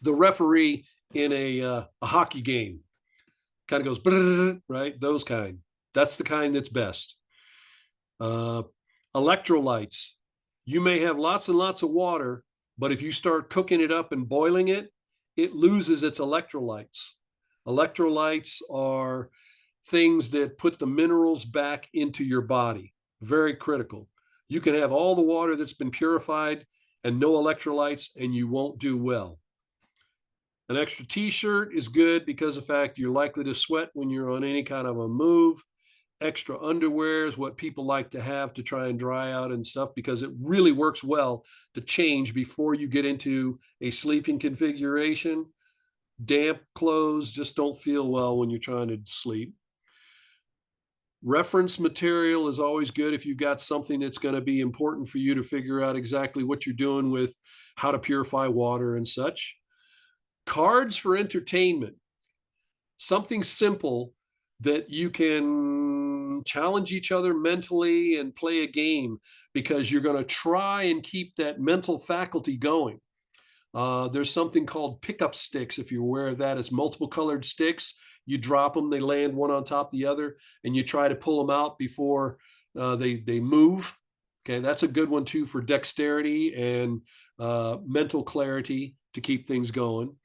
referee in a hockey game. Kind of goes, right? Those kind. That's the kind that's best. Electrolytes. You may have lots and lots of water, but if you start cooking it up and boiling it, it loses its electrolytes. Electrolytes are things that put the minerals back into your body. Very critical. You can have all the water that's been purified and no electrolytes, and you won't do well. An extra t-shirt is good because of the fact you're likely to sweat when you're on any kind of a move. Extra underwear is what people like to have to try and dry out and stuff, because it really works well to change before you get into a sleeping configuration. Damp clothes just don't feel well when you're trying to sleep. Reference material is always good if you've got something that's going to be important for you to figure out exactly what you're doing with how to purify water and such. Cards for entertainment. Something simple that you can challenge each other mentally and play a game, because you're going to try and keep that mental faculty going. There's something called pickup sticks, if you're aware of that. It's multiple colored sticks. You drop them, they land one on top of the other, and you try to pull them out before they move. Okay, that's a good one too for dexterity and mental clarity to keep things going.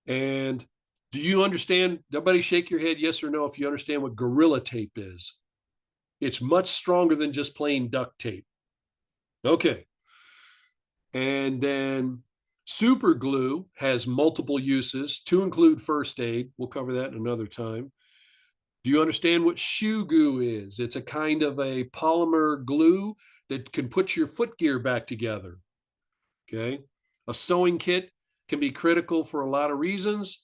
And do you understand? Everybody shake your head yes or no if you understand what Gorilla Tape is. It's much stronger than just plain duct tape. Okay. And then super glue has multiple uses, to include first aid. We'll cover that another time. Do you understand what shoe goo is? It's a kind of a polymer glue that can put your foot gear back together. Okay. A sewing kit can be critical for a lot of reasons.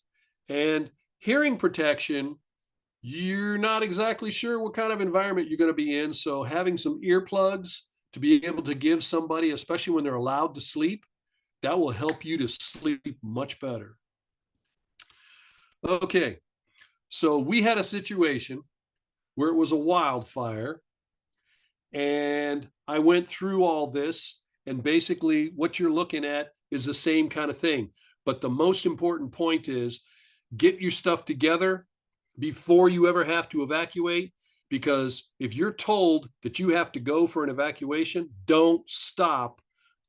And hearing protection, you're not exactly sure what kind of environment you're going to be in. So having some earplugs to be able to give somebody, especially when they're allowed to sleep, that will help you to sleep much better. Okay, so we had a situation where it was a wildfire, and I went through all this, and basically what you're looking at is the same kind of thing. But the most important point is get your stuff together before you ever have to evacuate, because if you're told that you have to go for an evacuation, don't stop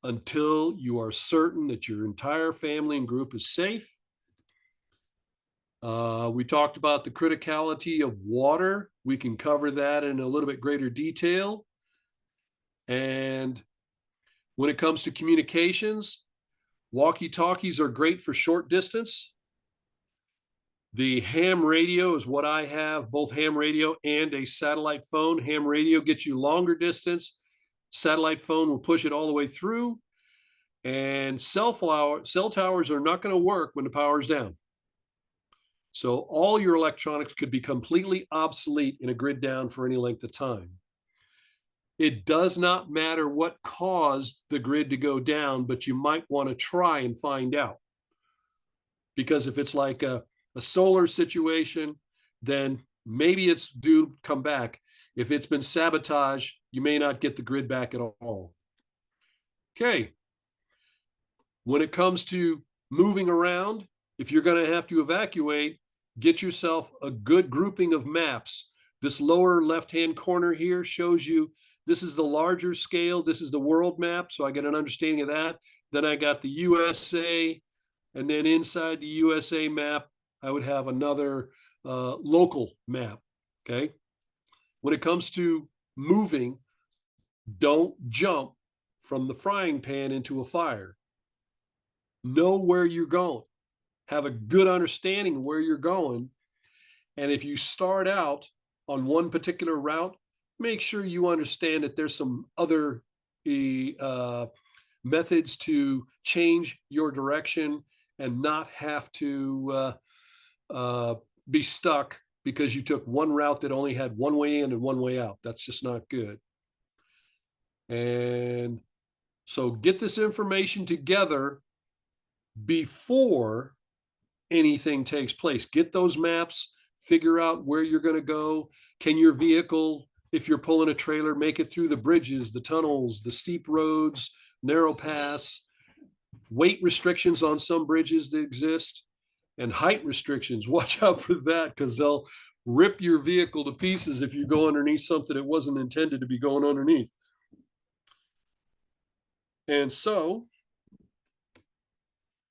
until you are certain that your entire family and group is safe. We talked about the criticality of water. We can cover that in a little bit greater detail. And when it comes to communications, walkie-talkies are great for short distance. The ham radio is what I have, both ham radio and a satellite phone. Ham radio gets you longer distance. Satellite phone will push it all the way through. And cell towers are not going to work when the power's down. So all your electronics could be completely obsolete in a grid down for any length of time. It does not matter what caused the grid to go down, but you might want to try and find out. Because if it's like a solar situation, then maybe it's due to come back. If it's been sabotaged, you may not get the grid back at all. Okay. When it comes to moving around, if you're going to have to evacuate, get yourself a good grouping of maps. This lower left-hand corner here shows you this is the larger scale. This is the world map. So I get an understanding of that. Then I got the USA, and then inside the USA map, I would have another local map. Okay. When it comes to moving, don't jump from the frying pan into a fire. Know where you're going. Have a good understanding of where you're going. And if you start out on one particular route, make sure you understand that there's some other methods to change your direction and not have to be stuck because you took one route that only had one way in and one way out. That's just not good. And so get this information together before anything takes place. Get those maps, figure out where you're going to go. Can your vehicle, if you're pulling a trailer, make it through the bridges, the tunnels, the steep roads, narrow paths, weight restrictions on some bridges that exist, and height restrictions. Watch out for that, because they'll rip your vehicle to pieces if you go underneath something that wasn't intended to be going underneath. And so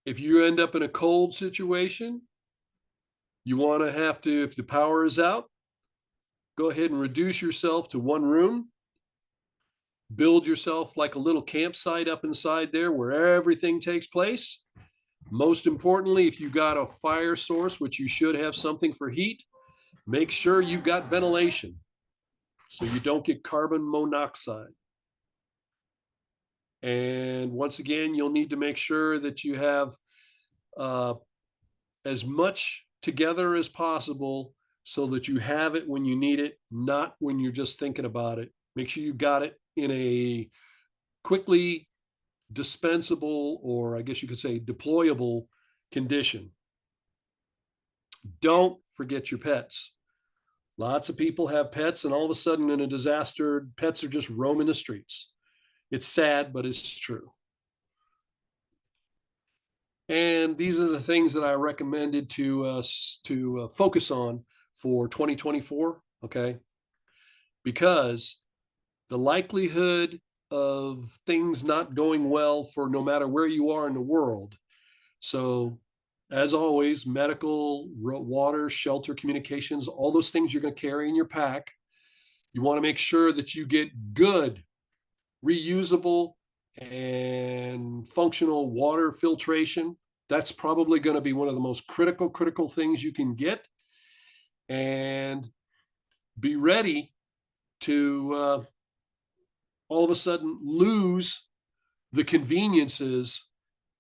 if you end up in a cold situation, you want to have to, if the power is out, go ahead and reduce yourself to one room. Build yourself like a little campsite up inside there where everything takes place. Most importantly, if you got a fire source, which you should have something for heat, make sure you've got ventilation so you don't get carbon monoxide. And once again, you'll need to make sure that you have as much together as possible so that you have it when you need it, not when you're just thinking about it. Make sure you got it in a quickly dispensable, or I guess you could say deployable condition. Don't forget your pets. Lots of people have pets, and all of a sudden in a disaster, pets are just roaming the streets. It's sad, but it's true. And these are the things that I recommended to focus on for 2024, okay? Because the likelihood of things not going well for no matter where you are in the world. So as always, medical, water, shelter, communications, all those things you're going to carry in your pack. You want to make sure that you get good, reusable, and functional water filtration. That's probably going to be one of the most critical things you can get. And be ready to all of a sudden lose the conveniences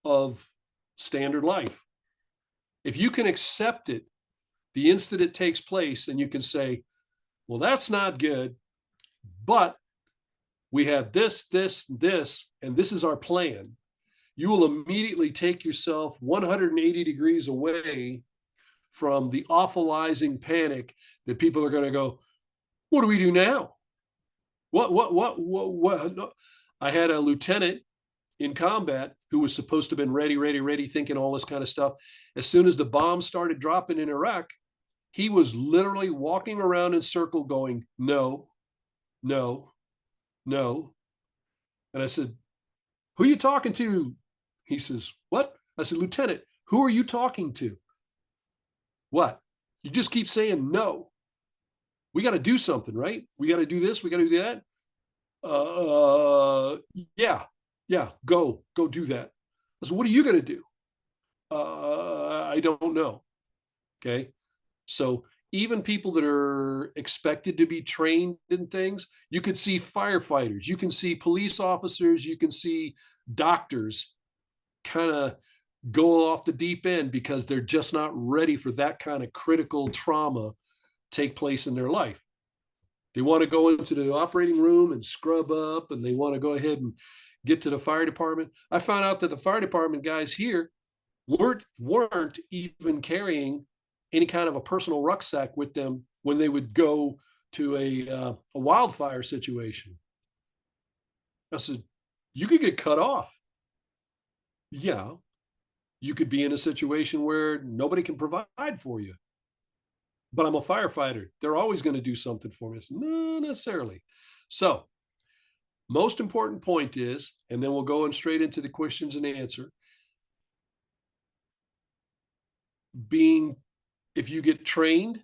of standard life. If you can accept it the instant it takes place, and you can say, well, that's not good, but we have this, and this is our plan. You will immediately take yourself 180 degrees away from the awfulizing panic that people are going to go, what do we do now? What? I had a lieutenant in combat who was supposed to have been ready, thinking all this kind of stuff. As soon as the bombs started dropping in Iraq, he was literally walking around in circle going, no, no, no. And I said, who are you talking to? He says, what? I said, Lieutenant, who are you talking to? What? You just keep saying no. We got to do something, right? We got to do this. We got to do that. Yeah, go do that. I said, what are you going to do? I don't know. Okay. So even people that are expected to be trained in things, you could see firefighters, you can see police officers, you can see doctors kind of go off the deep end because they're just not ready for that kind of critical trauma take place in their life. They want to go into the operating room and scrub up, and they want to go ahead and get to the fire department. I found out that the fire department guys here weren't even carrying any kind of a personal rucksack with them when they would go to a wildfire situation. I said, you could get cut off. Yeah, you could be in a situation where nobody can provide for you, but I'm a firefighter. They're always going to do something for me. Not necessarily. So, most important point is, and then we'll go in straight into the questions and answer. Being, if you get trained,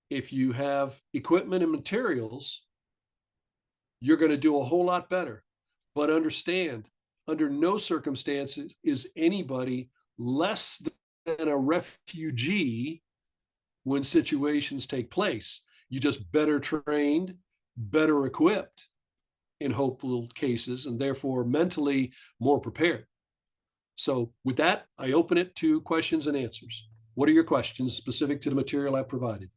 if you have equipment and materials, you're going to do a whole lot better. But understand, under no circumstances is anybody less than a refugee when situations take place. You just better trained, better equipped in hopeful cases, and therefore mentally more prepared. So with that, I open it to questions and answers. What are your questions specific to the material I provided?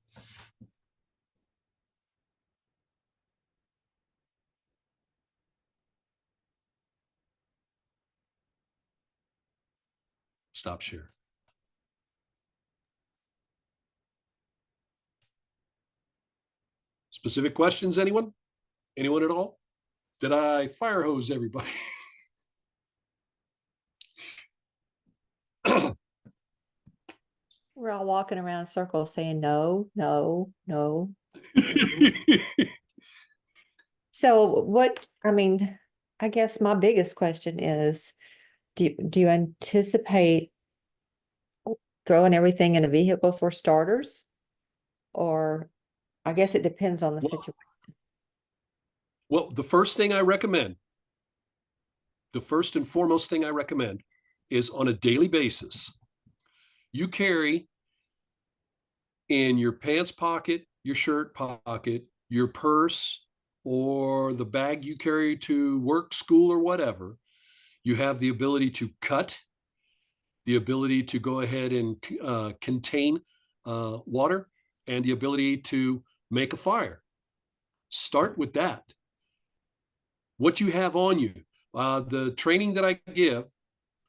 Stop share. Specific questions, anyone? Anyone at all? Did I fire hose everybody? We're all walking around in circles saying no, no, no. So what, I mean, I guess my biggest question is, do you anticipate throwing everything in a vehicle for starters? Or I guess it depends on the situation. Well, the first thing I recommend, the first and foremost thing I recommend is on a daily basis, you carry in your pants pocket, your shirt pocket, your purse, or the bag you carry to work, school, or whatever. You have the ability to cut, the ability to go ahead and contain water, and the ability to make a fire. Start with that. What you have on you. The training that I give,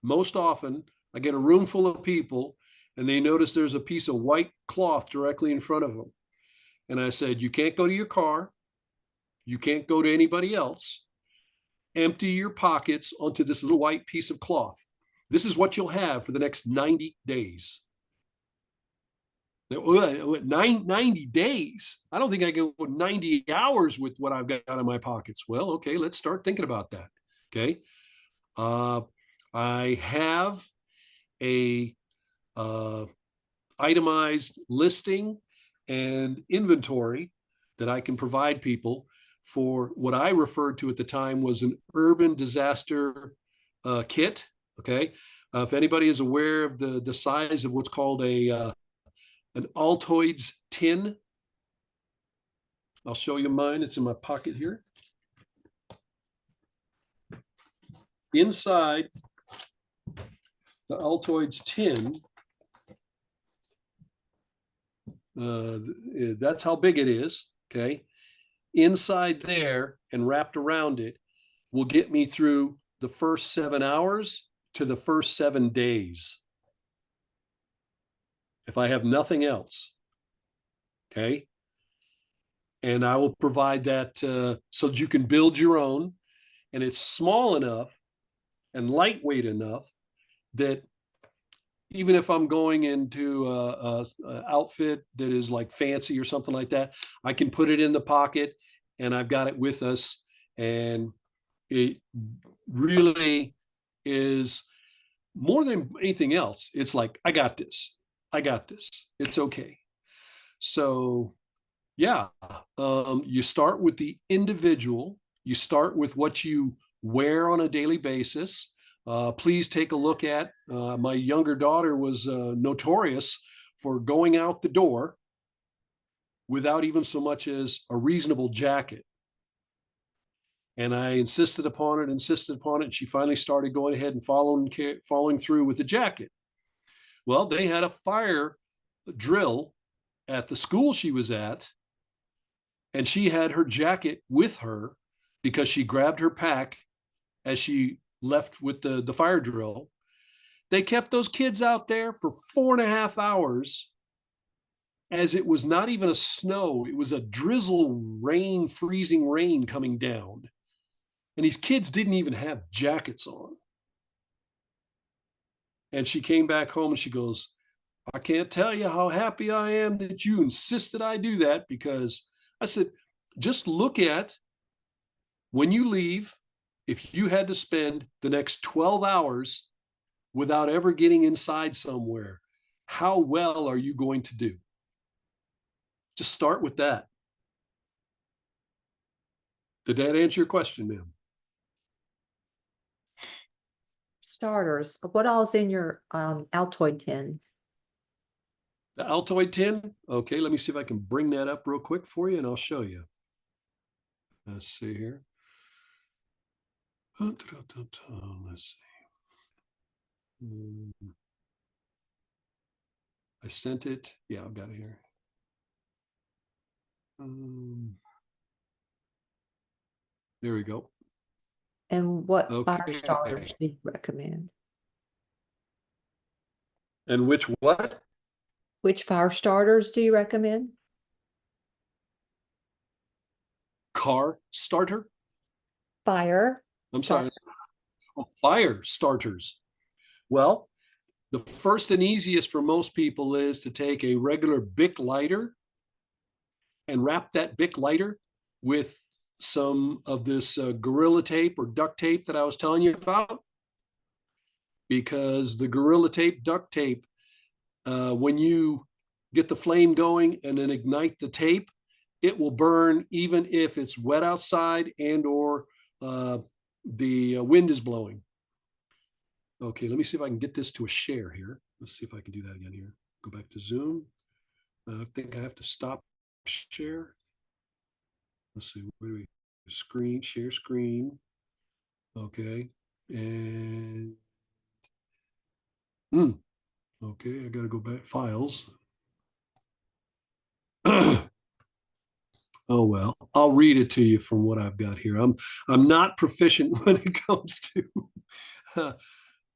most often, I get a room full of people and they notice there's a piece of white cloth directly in front of them. And I said, you can't go to your car. You can't go to anybody else. Empty your pockets onto this little white piece of cloth. This is what you'll have for the next 90 days. 90 days? I don't think I can go 90 hours with what I've got in my pockets. Well, okay, let's start thinking about that. Okay. I have a itemized listing and inventory that I can provide people for what I referred to at the time was an urban disaster kit. Okay. If anybody is aware of the size of what's called an Altoids tin, I'll show you mine. It's in my pocket here. Inside the Altoids tin, that's how big it is. Okay. Inside there and wrapped around it will get me through the first 7 hours to the first 7 days. If I have nothing else. Okay. And I will provide that so that you can build your own. And it's small enough and lightweight enough that even if I'm going into a outfit that is like fancy or something like that, I can put it in the pocket and I've got it with us. And it really is more than anything else. It's like, I got this. I got this. It's okay. So yeah, you start with the individual. You start with what you wear on a daily basis. Please take a look at, my younger daughter was notorious for going out the door without even so much as a reasonable jacket. And I insisted upon it, and she finally started going ahead and following through with the jacket. Well, they had a fire drill at the school she was at, and she had her jacket with her because she grabbed her pack as she left with the fire drill. They kept those kids out there for 4.5 hours as it was not even a snow. It was a drizzle rain, freezing rain coming down. And these kids didn't even have jackets on. And she came back home and she goes, I can't tell you how happy I am that you insisted I do that, because I said, just look at when you leave, if you had to spend the next 12 hours without ever getting inside somewhere, how well are you going to do? Just start with that. Did that answer your question, ma'am? Starters, what all's in your Altoid tin? The Altoid tin? Okay, let me see if I can bring that up real quick for you and I'll show you. Let's see here. Let's see. I sent it. Yeah, I've got it here. There we go. And what fire Okay. starters do you recommend? And which what? Which fire starters do you recommend? Car starter? Fire. I'm sorry. Oh, fire starters. Well, the first and easiest for most people is to take a regular Bic lighter and wrap that Bic lighter with some of this Gorilla tape or duct tape that I was telling you about. Because the Gorilla tape, duct tape, when you get the flame going and then ignite the tape, it will burn even if it's wet outside and or the wind is blowing. Okay, let me see if I can get this to a share here. Let's see if I can do that again here. Go back to Zoom. I think I have to stop share. Let's see, where do we screen, share screen. Okay, and okay, I got to go back files. Oh well, I'll read it to you from what I've got here. I'm not proficient when it comes to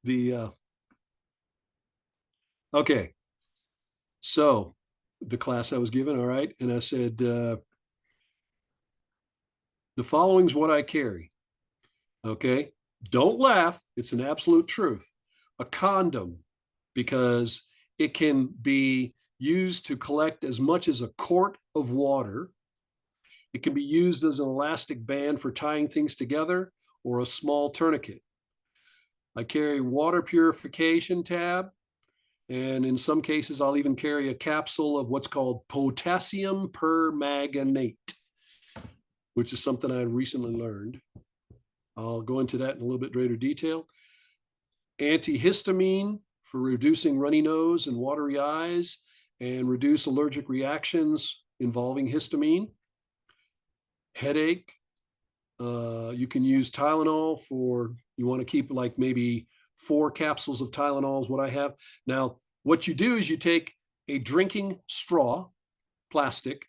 the okay. So the class I was given, all right, and I said the following is what I carry. Okay, don't laugh. It's an absolute truth. A condom, because it can be used to collect as much as a quart of water. It can be used as an elastic band for tying things together or a small tourniquet. I carry water purification tab, and in some cases, I'll even carry a capsule of what's called potassium permanganate, which is something I recently learned. I'll go into that in a little bit greater detail. Antihistamine for reducing runny nose and watery eyes and reduce allergic reactions involving histamine. Headache. You can use Tylenol for, you want to keep like maybe 4 capsules of Tylenol is what I have. Now, what you do is you take a drinking straw, plastic,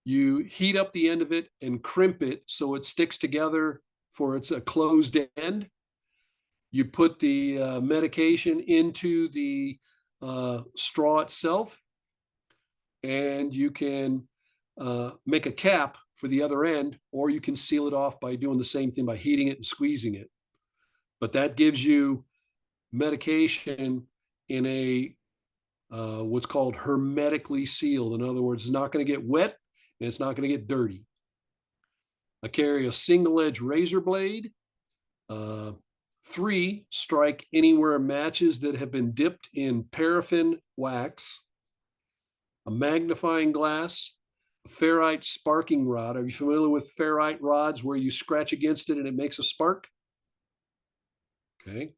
you heat up the end of it and crimp it so it sticks together for it's a closed end. You put the medication into the straw itself, and you can make a cap for the other end, or you can seal it off by doing the same thing by heating it and squeezing it. But that gives you medication in a what's called hermetically sealed. In other words, it's not going to get wet and it's not going to get dirty. I carry a single edge razor blade. 3 strike anywhere matches that have been dipped in paraffin wax. A magnifying glass, a ferrite sparking rod. Are you familiar with ferrite rods where you scratch against it and it makes a spark? Okay.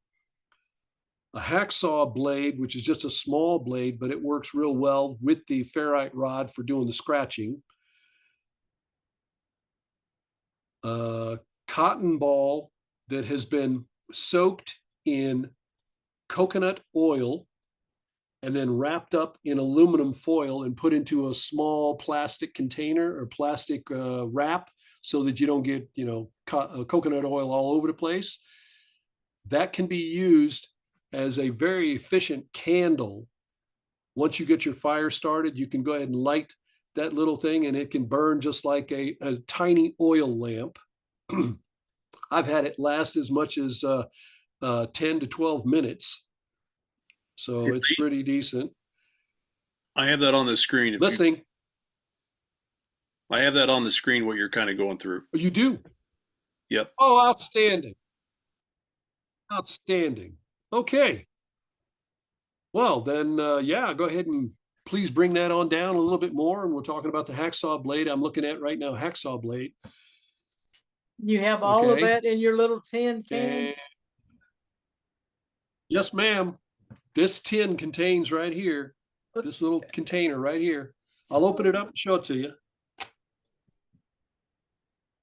A hacksaw blade, which is just a small blade, but it works real well with the ferrite rod for doing the scratching. A cotton ball that has been soaked in coconut oil and then wrapped up in aluminum foil and put into a small plastic container or plastic wrap so that you don't get, coconut oil all over the place. That can be used as a very efficient candle. Once you get your fire started, you can go ahead and light that little thing and it can burn just like a tiny oil lamp. I've had it last as much as 10 to 12 minutes. So it's pretty decent. I have that on the screen. Listening. I have that on the screen, what you're kind of going through. You do? Yep. Oh, outstanding. Outstanding. Okay. Well, then, yeah, go ahead and please bring that on down a little bit more. And we're talking about the hacksaw blade. I'm looking at right now, hacksaw blade. You have all of Okay. that in your little tin can? And yes, ma'am. This tin contains right here, this little container right here. I'll open it up and show it to you.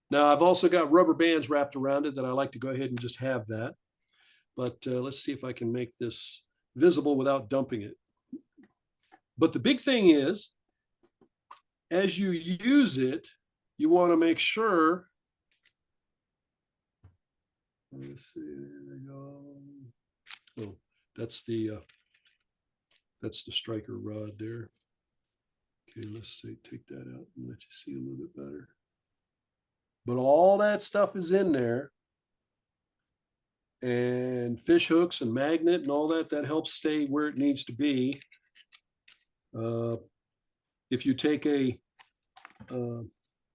Now, I've also got rubber bands wrapped around it that I like to go ahead and just have that. But let's see if I can make this visible without dumping it. But the big thing is, as you use it, you want to make sure. Let's see, there we go. Oh, that's the striker rod there. Okay, let's see, take that out and let you see a little bit better. But all that stuff is in there. And fish hooks and magnet and all that, that helps stay where it needs to be. If you take a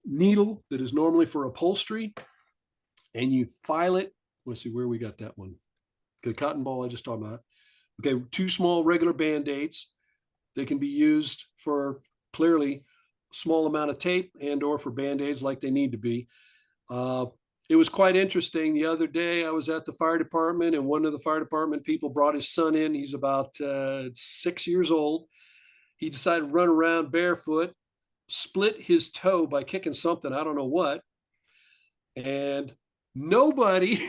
needle that is normally for upholstery and you file it, let's see where we got that one. The cotton ball I just talked about. Okay, 2 small regular Band-Aids. They can be used for clearly small amount of tape and or for Band-Aids like they need to be. It was quite interesting. The other day I was at the fire department and one of the fire department people brought his son in. He's about 6 years old. He decided to run around barefoot, split his toe by kicking something, I don't know what. And nobody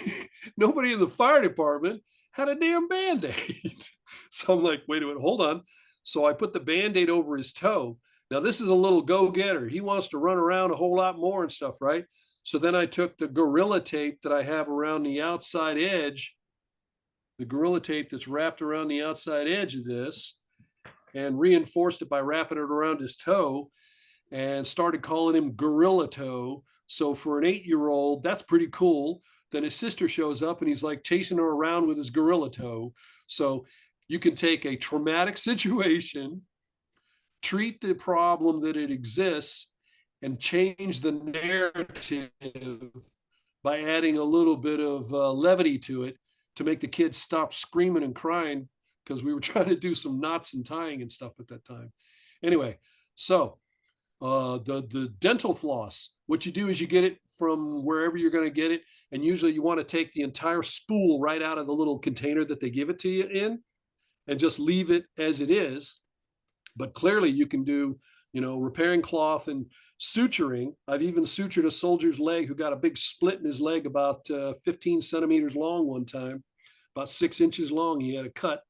in the fire department had a damn Band-Aid. So I'm like, wait a minute, hold on. So I put the Band-Aid over his toe. Now this is a little go-getter. He wants to run around a whole lot more and stuff, right? So then I took the Gorilla Tape that I have around the outside edge, the Gorilla Tape that's wrapped around the outside edge of this, and reinforced it by wrapping it around his toe and started calling him Gorilla Toe. So for an 8-year-old, that's pretty cool. Then his sister shows up and he's like chasing her around with his Gorilla Toe. So you can take a traumatic situation, treat the problem that it exists, and change the narrative by adding a little bit of levity to it to make the kids stop screaming and crying, because we were trying to do some knots and tying and stuff at that time. Anyway, so the dental floss, what you do is you get it from wherever you're going to get it. And usually you want to take the entire spool right out of the little container that they give it to you in and just leave it as it is. But clearly you can do, repairing cloth and suturing. I've even sutured a soldier's leg who got a big split in his leg about 15 centimeters long one time, about 6 inches long. He had a cut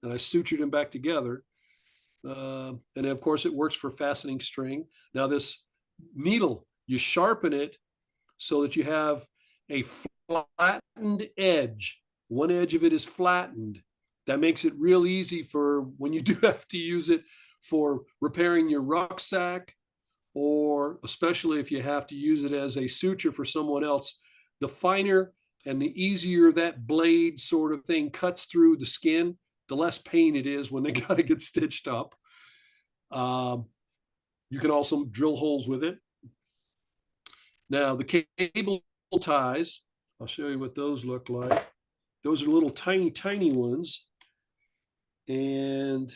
and I sutured him back together. And of course it works for fastening string. Now this needle, you sharpen it so that you have a flattened edge. One edge of it is flattened. That makes it real easy for when you do have to use it for repairing your rucksack, or especially if you have to use it as a suture for someone else. The finer and the easier that blade sort of thing cuts through the skin, the less pain it is when they got to get stitched up. You can also drill holes with it. Now the cable ties, I'll show you what those look like. Those are little tiny, tiny ones. And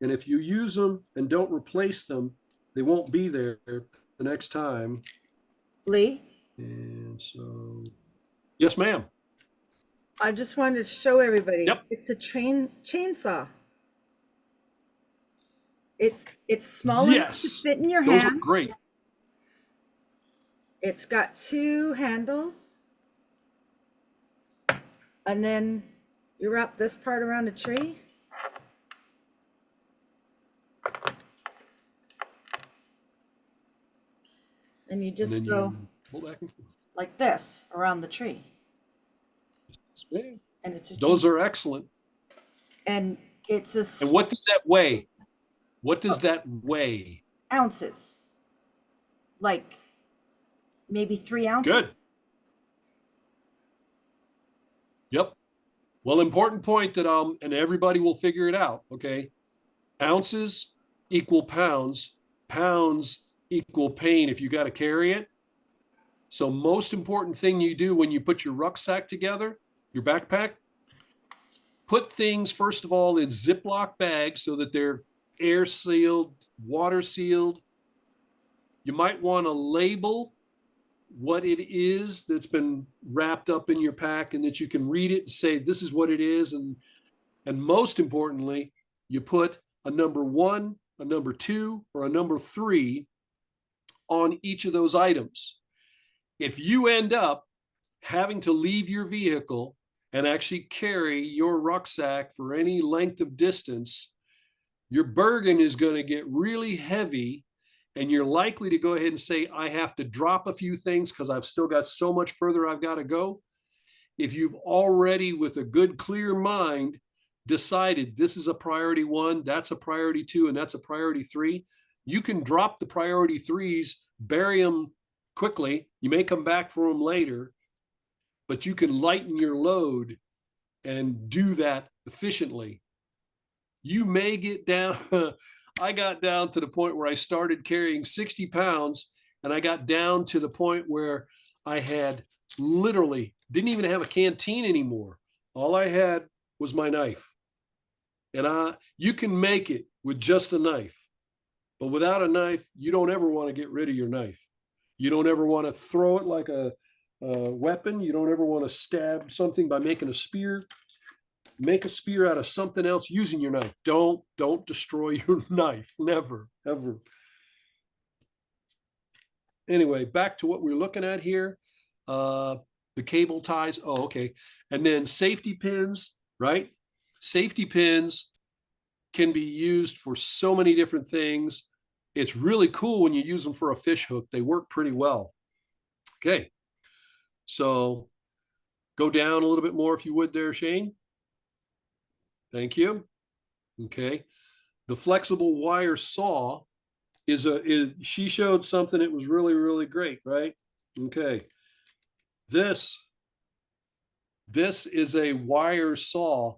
if you use them and don't replace them, they won't be there the next time. Lee, And so, yes, ma'am. I just wanted to show everybody. Yep. It's a chainsaw. It's small enough to Yes, fit in your those hand. look great. It's got 2 handles. And then you wrap this part around a tree. And you just And then go you pull back and forth. like this around the tree. Yes, ma'am. And it's a Those are excellent. and it's a And what does that weigh? What does that weigh? ounces. Like maybe 3 ounces. Good. Yep. Well, important point that and everybody will figure it out. Okay. Ounces equal pounds, pounds equal pain if you got to carry it. So most important thing you do when you put your rucksack together, your backpack, put things first of all in Ziploc bags so that they're air sealed, water sealed. You might want to label what it is that's been wrapped up in your pack and that you can read it and say this is what it is. And most importantly, you put a number 1, a number 2, or a number 3 on each of those items. If you end up having to leave your vehicle and actually carry your rucksack for any length of distance, your burden is going to get really heavy, and you're likely to go ahead and say, I have to drop a few things because I've still got so much further I've got to go. If you've already, with a good, clear mind, decided this is a priority 1, that's a priority 2, and that's a priority 3, you can drop the priority 3s, bury them quickly. You may come back for them later, but you can lighten your load and do that efficiently. You may get down. I got down to the point where I started carrying 60 pounds, and I got down to the point where I had literally didn't even have a canteen anymore. All I had was my knife. And you can make it with just a knife, but without a knife, you don't ever want to get rid of your knife. You don't ever want to throw it like a weapon. You don't ever want to stab something by making a spear. Make a spear out of something else using your knife. Don't destroy your knife. Never, ever. Anyway, back to what we're looking at here. The cable ties. Oh, okay. And then safety pins, right? Safety pins can be used for so many different things. It's really cool when you use them for a fish hook. They work pretty well. Okay. So go down a little bit more if you would there, Shane. Thank you. Okay. The flexible wire saw she showed something that was really, really great, right? Okay. This is a wire saw.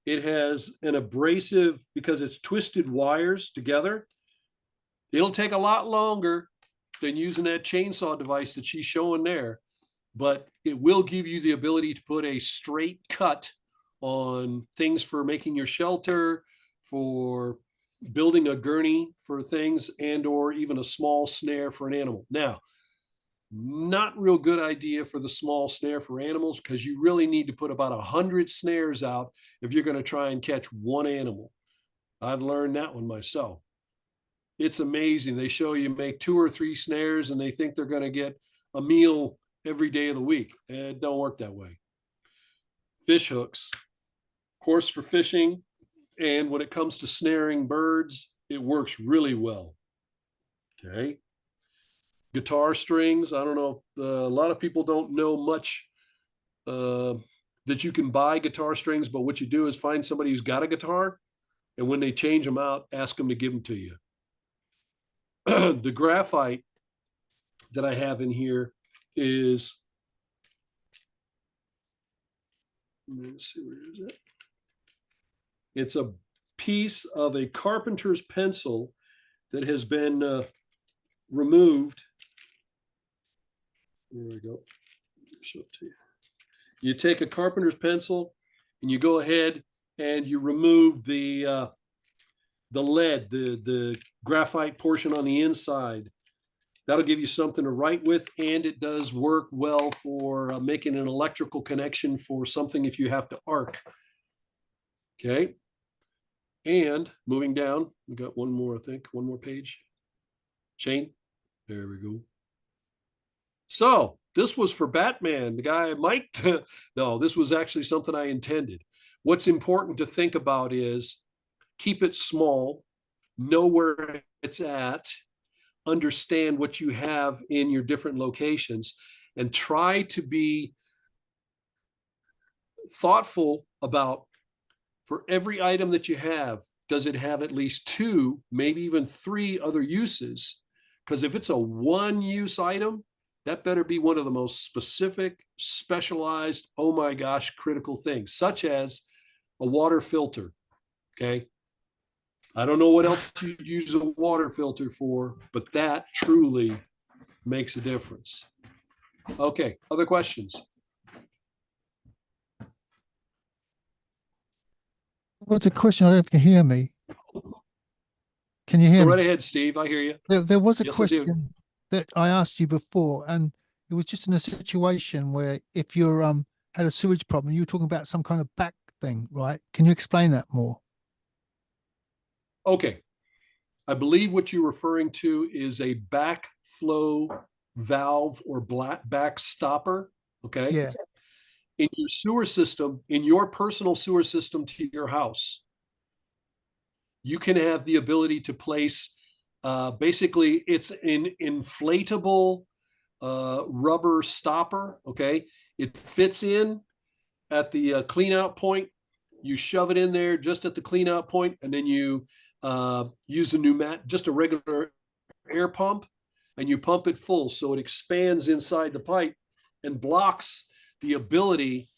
It has an abrasive, because it's twisted wires together. It'll take a lot longer than using that chainsaw device that she's showing there, but it will give you the ability to put a straight cut on things for making your shelter, for building a gurney for things, and or even a small snare for an animal. Now, not real good idea for the small snare for animals, because you really need to put about 100 snares out if you're going to try and catch one animal. I've learned that one myself. It's amazing. They show you make 2 or 3 snares and they think they're going to get a meal every day of the week. It don't work that way. Fish hooks, of course, for fishing. And when it comes to snaring birds, it works really well. Okay. Guitar strings. I don't know. A lot of people don't know much that you can buy guitar strings, but what you do is find somebody who's got a guitar, and when they change them out, ask them to give them to you. The graphite that I have in here is, let's see, where is it? It's a piece of a carpenter's pencil that has been removed. There we go. Show it to you. You take a carpenter's pencil and you go ahead and you remove the lead, the graphite portion on the inside. That'll give you something to write with, and it does work well for making an electrical connection for something if you have to arc. Okay. And moving down, we got one more, I think, one more page. Chain. There we go. So this was for Batman, the guy Mike. No, this was actually something I intended. What's important to think about is keep it small, know where it's at, understand what you have in your different locations, and try to be thoughtful about, for every item that you have, does it have at least 2, maybe even 3 other uses? Because if it's a one-use item, that better be one of the most specific, specialized, oh my gosh, critical things, such as a water filter. Okay. I don't know what else you'd use a water filter for, but that truly makes a difference. Okay. Other questions? What's a question? I don't know if you can hear me. Can you hear Go right me? ahead, Steve. I hear you. There was a Yes, I do. question that I asked you before, and it was just in a situation where if you're had a sewage problem, you were talking about some kind of back thing, right? Can you explain that more? Okay. I believe what you're referring to is a backflow valve or back stopper. Okay. Yeah, In your sewer system, in your personal sewer system to your house, you can have the ability to place basically it's an inflatable rubber stopper. Okay. It fits in at the clean out point. You shove it in there just at the clean out point, and then you use a just a regular air pump, and you pump it full so it expands inside the pipe and blocks the ability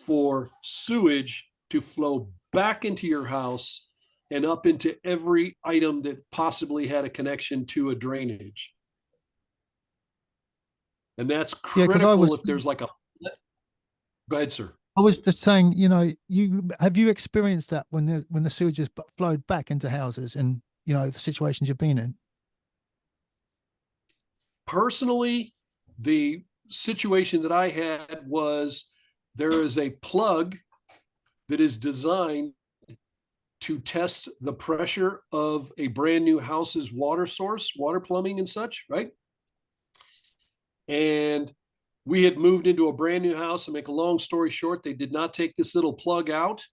for sewage to flow back into your house and up into every item that possibly had a connection to a drainage. And that's yeah, because critical if there's like a, go ahead, sir. I was just saying, you experienced that when the sewage has flowed back into houses and the situations you've been in? Personally, the situation that I had was there is a plug that is designed to test the pressure of a brand new house's water source, water plumbing and such, right? And we had moved into a brand new house. To make a long story short, they did not take this little plug out,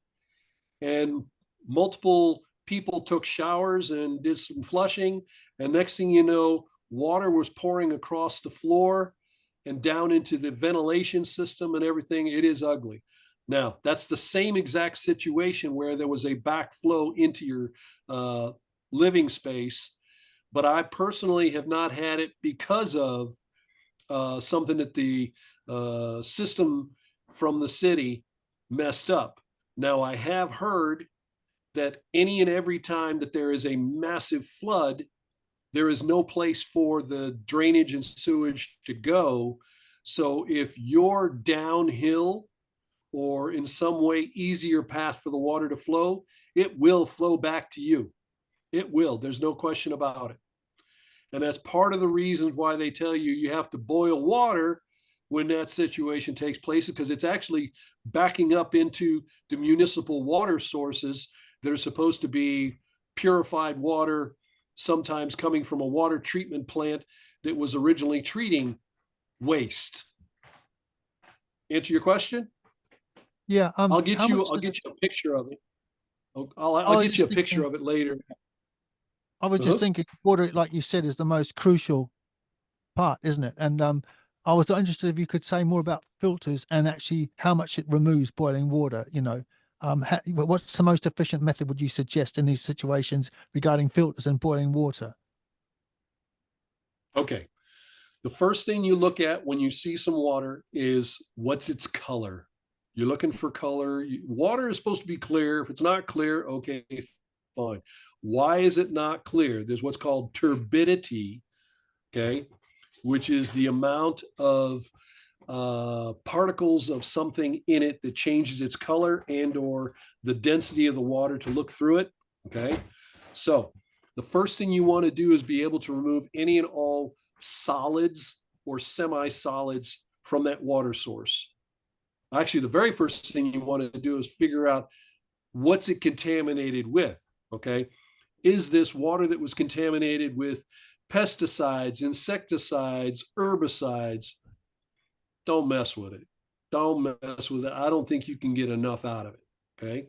and multiple people took showers and did some flushing. And next thing you know, water was pouring across the floor and down into the ventilation system and everything. It is ugly. Now, that's the same exact situation where there was a backflow into your living space, but I personally have not had it because of something that the system from the city messed up. Now, I have heard that any and every time that there is a massive flood, there is no place for the drainage and sewage to go. So if you're downhill or in some way easier path for the water to flow, it will flow back to you. It will. There's no question about it. And that's part of the reasons why they tell you you have to boil water when that situation takes place, because it's actually backing up into the municipal water sources that are supposed to be purified water, sometimes coming from a water treatment plant that was originally treating waste. Answer your question? Yeah. I'll get how you much a picture of it. I'll was get you a just picture thinking- of it later. I was just thinking water, like you said, is the most crucial part, isn't it? And I was interested if you could say more about filters and actually how much it removes boiling water. What's the most efficient method would you suggest in these situations regarding filters and boiling water? Okay. The first thing you look at when you see some water is what's its color. You're looking for color. Water is supposed to be clear. If it's not clear, okay, fine. Why is it not clear? There's what's called turbidity, okay, which is the amount of particles of something in it that changes its color and or the density of the water to look through it, okay? So the first thing you want to do is be able to remove any and all solids or semi-solids from that water source. Actually, the very first thing you want to do is figure out what's it contaminated with, okay? Is this water that was contaminated with pesticides, insecticides, herbicides? Don't mess with it. Don't mess with it. I don't think you can get enough out of it, okay?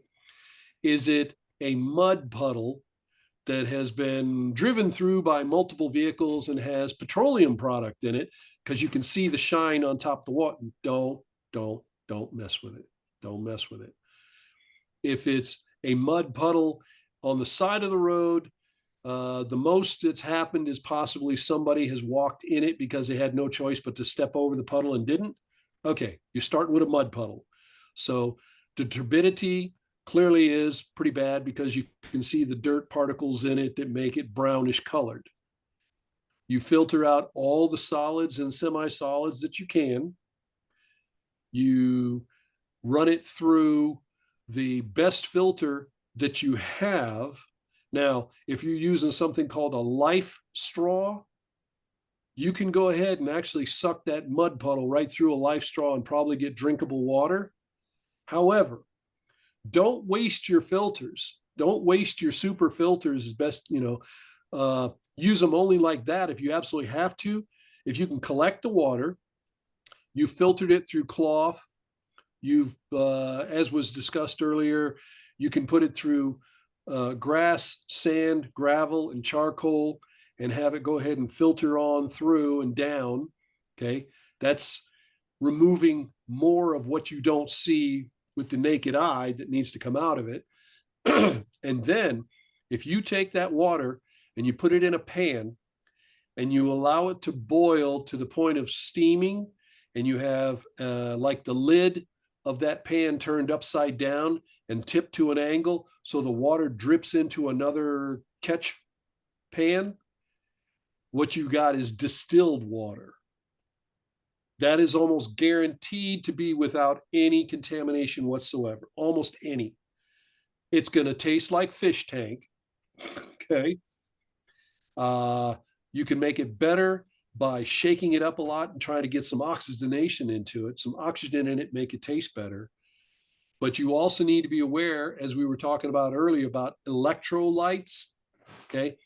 Is it a mud puddle that has been driven through by multiple vehicles and has petroleum product in it? Because you can see the shine on top of the water. Don't mess with it. Don't mess with it. If it's a mud puddle on the side of the road, The most that's happened is possibly somebody has walked in it because they had no choice but to step over the puddle and didn't. Okay, you're starting with a mud puddle. So the turbidity clearly is pretty bad because you can see the dirt particles in it that make it brownish colored. You filter out all the solids and semi-solids that you can. You run it through the best filter that you have. Now, if you're using something called a life straw, you can go ahead and actually suck that mud puddle right through a life straw and probably get drinkable water. However, don't waste your filters. Don't waste your super filters as best, use them only like that if you absolutely have to. If you can collect the water, you filtered it through cloth. As was discussed earlier, you can put it through grass, sand, gravel, and charcoal and have it go ahead and filter on through and down. Okay. That's removing more of what you don't see with the naked eye that needs to come out of it. And then if you take that water and you put it in a pan and you allow it to boil to the point of steaming, and you have like the lid of that pan turned upside down and tipped to an angle so the water drips into another catch pan, what you got is distilled water. That is almost guaranteed to be without any contamination whatsoever, almost any. It's going to taste like fish tank. Okay. You can make it better by shaking it up a lot and trying to get some oxygenation into it, some oxygen in it, make it taste better. But you also need to be aware, as we were talking about earlier, about electrolytes. Okay.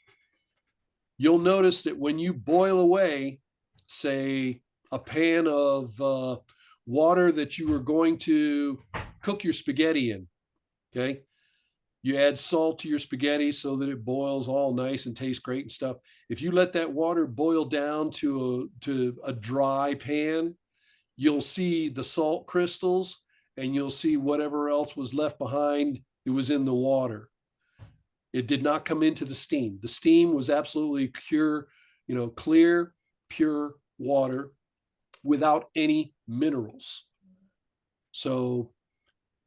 You'll notice that when you boil away, say, a pan of water that you were going to cook your spaghetti in, okay? You add salt to your spaghetti so that it boils all nice and tastes great and stuff. If you let that water boil down to a dry pan, you'll see the salt crystals and you'll see whatever else was left behind. It was in the water. It did not come into the steam. The steam was absolutely pure, clear, pure water without any minerals. So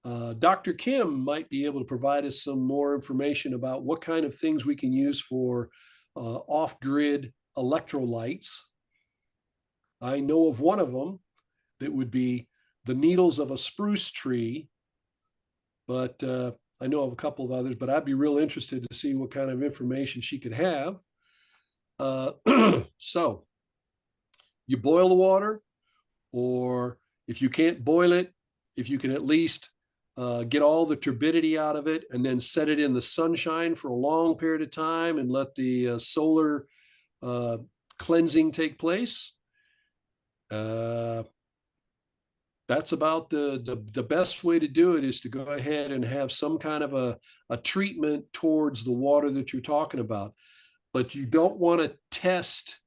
Dr. Kim might be able to provide us some more information about what kind of things we can use for off-grid electrolytes. I know of one of them that would be the needles of a spruce tree, but I know of a couple of others, but I'd be real interested to see what kind of information she could have. So you boil the water, or if you can't boil it, if you can at least get all the turbidity out of it and then set it in the sunshine for a long period of time and let the solar cleansing take place. That's about the best way to do it, is to go ahead and have some kind of a treatment towards the water that you're talking about. But you don't want to test.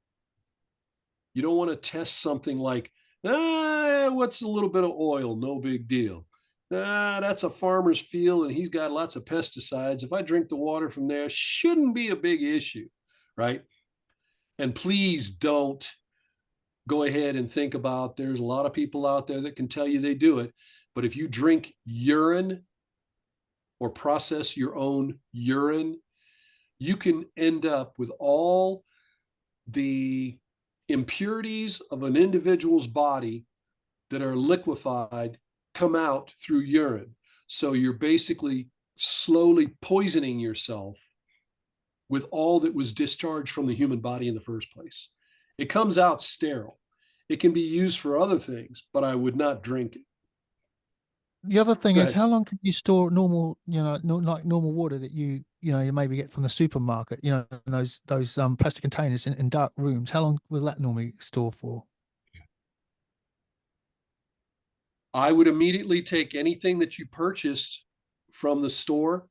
You don't want to test something like, what's a little bit of oil? No big deal. That's a farmer's field and he's got lots of pesticides. If I drink the water from there, shouldn't be a big issue, right? And please don't go ahead and think about, there's a lot of people out there that can tell you they do it. But if you drink urine or process your own urine, you can end up with all the impurities of an individual's body that are liquefied come out through urine. So you're basically slowly poisoning yourself with all that was discharged from the human body in the first place. It comes out sterile. It can be used for other things, but I would not drink it. The other thing Go is, ahead. how long can you store normal, like normal water that you maybe get from the supermarket, in those plastic containers in dark rooms? How long will that normally store for? I would immediately take anything that you purchased from the store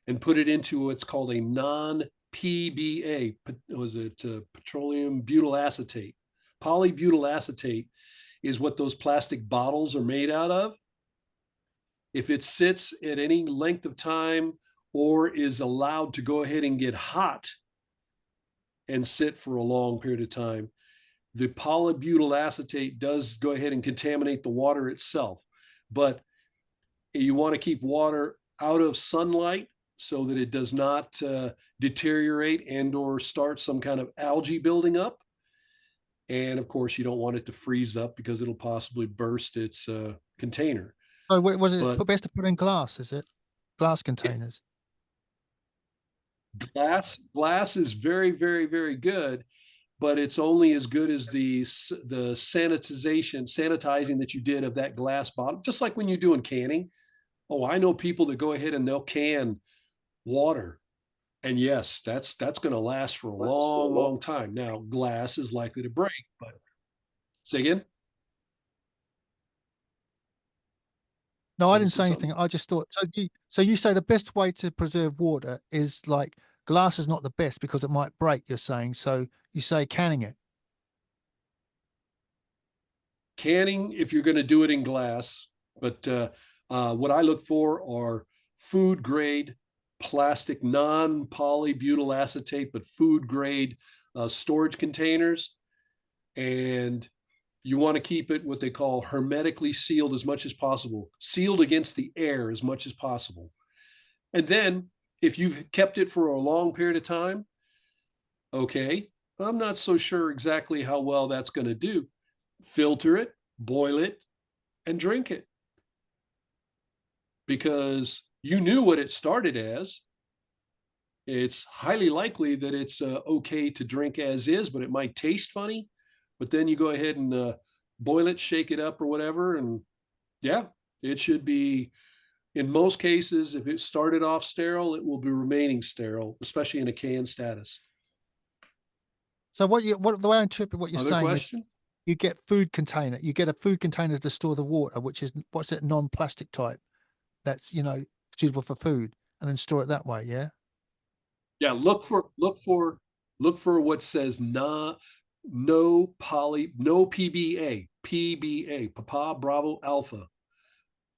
and put it into what's called a non-PBA. Was it petroleum butyl acetate? Polybutyl acetate is what those plastic bottles are made out of. If it sits at any length of time or is allowed to go ahead and get hot and sit for a long period of time. The polybutyl acetate does go ahead and contaminate the water itself, but you want to keep water out of sunlight so that it does not deteriorate and or start some kind of algae building up. And of course, you don't want it to freeze up because it'll possibly burst its container. So was it But best to put in glass? Is it glass containers? glass is very, very, very good, but it's only as good as the sanitizing that you did of that glass bottle. Just like when you're doing canning. Oh, I know people that go ahead and they'll can water. And yes, that's going to last for a long, long time. Now, glass is likely to break, but say again. No, I Somebody didn't said say something. anything. I just thought, so you say the best way to preserve water is like glass is not the best because it might break, you're saying. So you say canning it. Canning, if you're going to do it in glass, but what I look for are food grade plastic, non-polybutyl acetate, but food grade storage containers. And you want to keep it what they call hermetically sealed as much as possible, sealed against the air as much as possible. And then if you've kept it for a long period of time, okay, I'm not so sure exactly how well that's going to do. Filter it, boil it, and drink it. Because you knew what it started as. It's highly likely that it's okay to drink as is, but it might taste funny. But then you go ahead and boil it, shake it up or whatever. And yeah, it should be, in most cases, if it started off sterile, it will be remaining sterile, especially in a can status. So what the way I interpret what you're Other saying is question? you get a food container to store the water, which is what's it, non-plastic type. That's, suitable for food, and then store it that way. Yeah. Yeah, look for what says no PBA, Papa Bravo Alpha,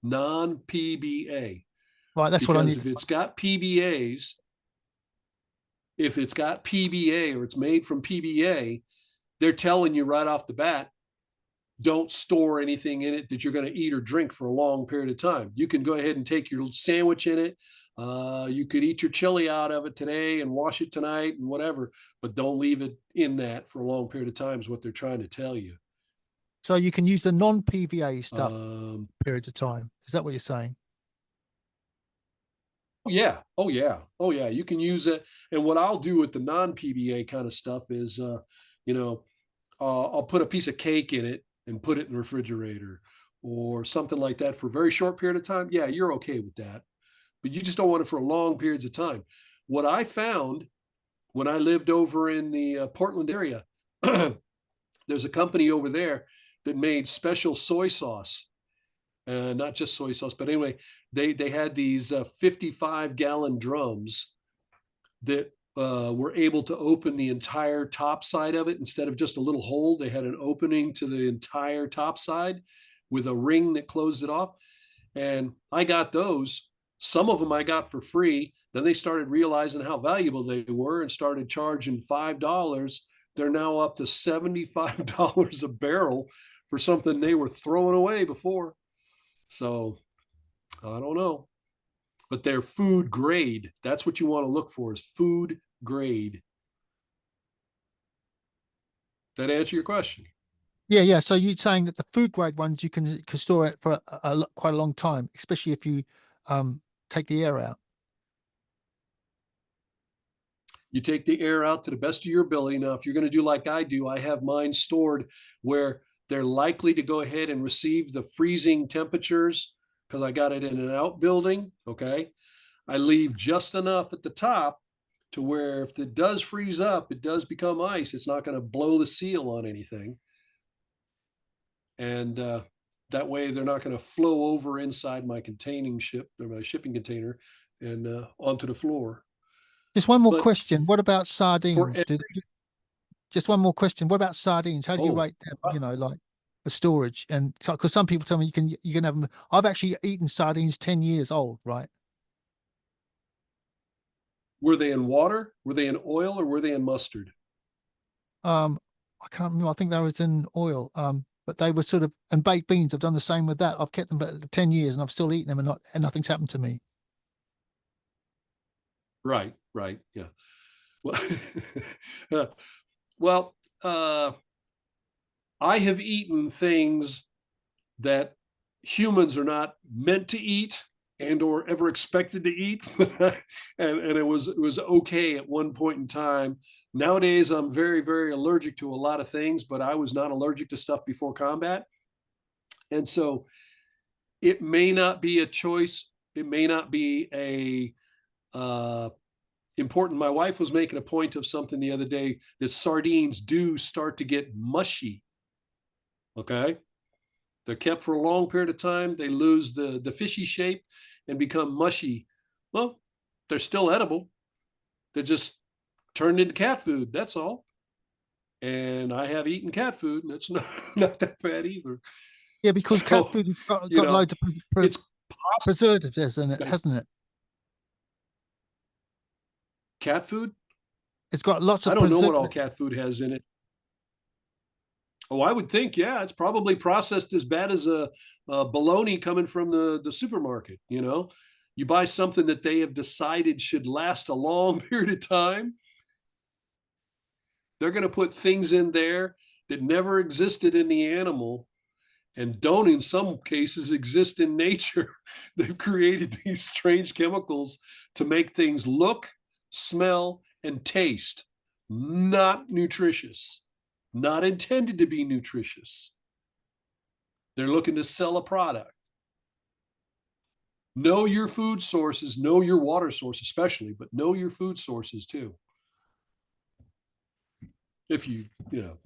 non PBA. Right. That's what I Because need. if it's got PBAs, or it's made from PBA, they're telling you right off the bat, don't store anything in it that you're going to eat or drink for a long period of time. You can go ahead and take your sandwich in it. You could eat your chili out of it today and wash it tonight and whatever, but don't leave it in that for a long period of time is what they're trying to tell you. So you can use the non-PVA stuff periods of time. Is that what you're saying? Yeah. Oh yeah. Oh yeah. You can use it. And what I'll do with the non-PBA kind of stuff is, I'll put a piece of cake in it and put it in the refrigerator or something like that for a very short period of time. Yeah, you're okay with that. But you just don't want it for long periods of time. What I found when I lived over in the Portland area, there's a company over there that made special soy sauce. Not just soy sauce, but anyway, they had these 55-gallon drums that were able to open the entire top side of it instead of just a little hole. They had an opening to the entire top side with a ring that closed it off. And I got those. Some of them I got for free. Then they started realizing how valuable they were and started charging $5. They're now up to $75 a barrel for something they were throwing away before. So I don't know. But they're food grade. That's what you want to look for, is food grade. That answer your question? Yeah, yeah. So you're saying that the food grade ones you can store it for quite a long time, especially if you take the air out. You take the air out to the best of your ability. Now, if you're going to do like I do, I have mine stored where they're likely to go ahead and receive the freezing temperatures because I got it in an outbuilding. Okay. I leave just enough at the top to where if it does freeze up, it does become ice. It's not going to blow the seal on anything. And that way they're not going to flow over inside my my shipping container and onto the floor. Just one more But question. What about sardines? every, Just one more question. What about sardines? How do you rate them? Like for storage? And because some people tell me you can have them. I've actually eaten sardines 10 years old, right? were they in water? Were they in oil? Or were they in mustard? I can't remember. I think they was in oil. But they were sort of, and baked beans. I've done the same with that. I've kept them for 10 years and I've still eaten them and nothing's happened to me. Right. Yeah. Well, well, I have eaten things that humans are not meant to eat and or ever expected to eat. and it was okay at one point in time. Nowadays, I'm very, very allergic to a lot of things, but I was not allergic to stuff before combat. And so it may not be a choice. It may not be a important. My wife was making a point of something the other day that sardines do start to get mushy. Okay. They're kept for a long period of time. They lose the fishy shape and become mushy. Well, they're still edible. They're just turned into cat food. That's all. And I have eaten cat food, and it's not that bad either. Yeah, because cat So, food has got, you got know, loads of it's possible. preservatives in it, hasn't it? Cat food? It's got lots of I don't know what all preservatives. cat food has in it. Oh, I would think, yeah, it's probably processed as bad as a bologna coming from the supermarket. You know, you buy something that they have decided should last a long period of time. They're going to put things in there that never existed in the animal and don't, in some cases, exist in nature. They've created these strange chemicals to make things look, smell, and taste not nutritious, not intended to be nutritious. They're looking to sell a product. Know your food sources, know your water source especially, but know your food sources too. If you know.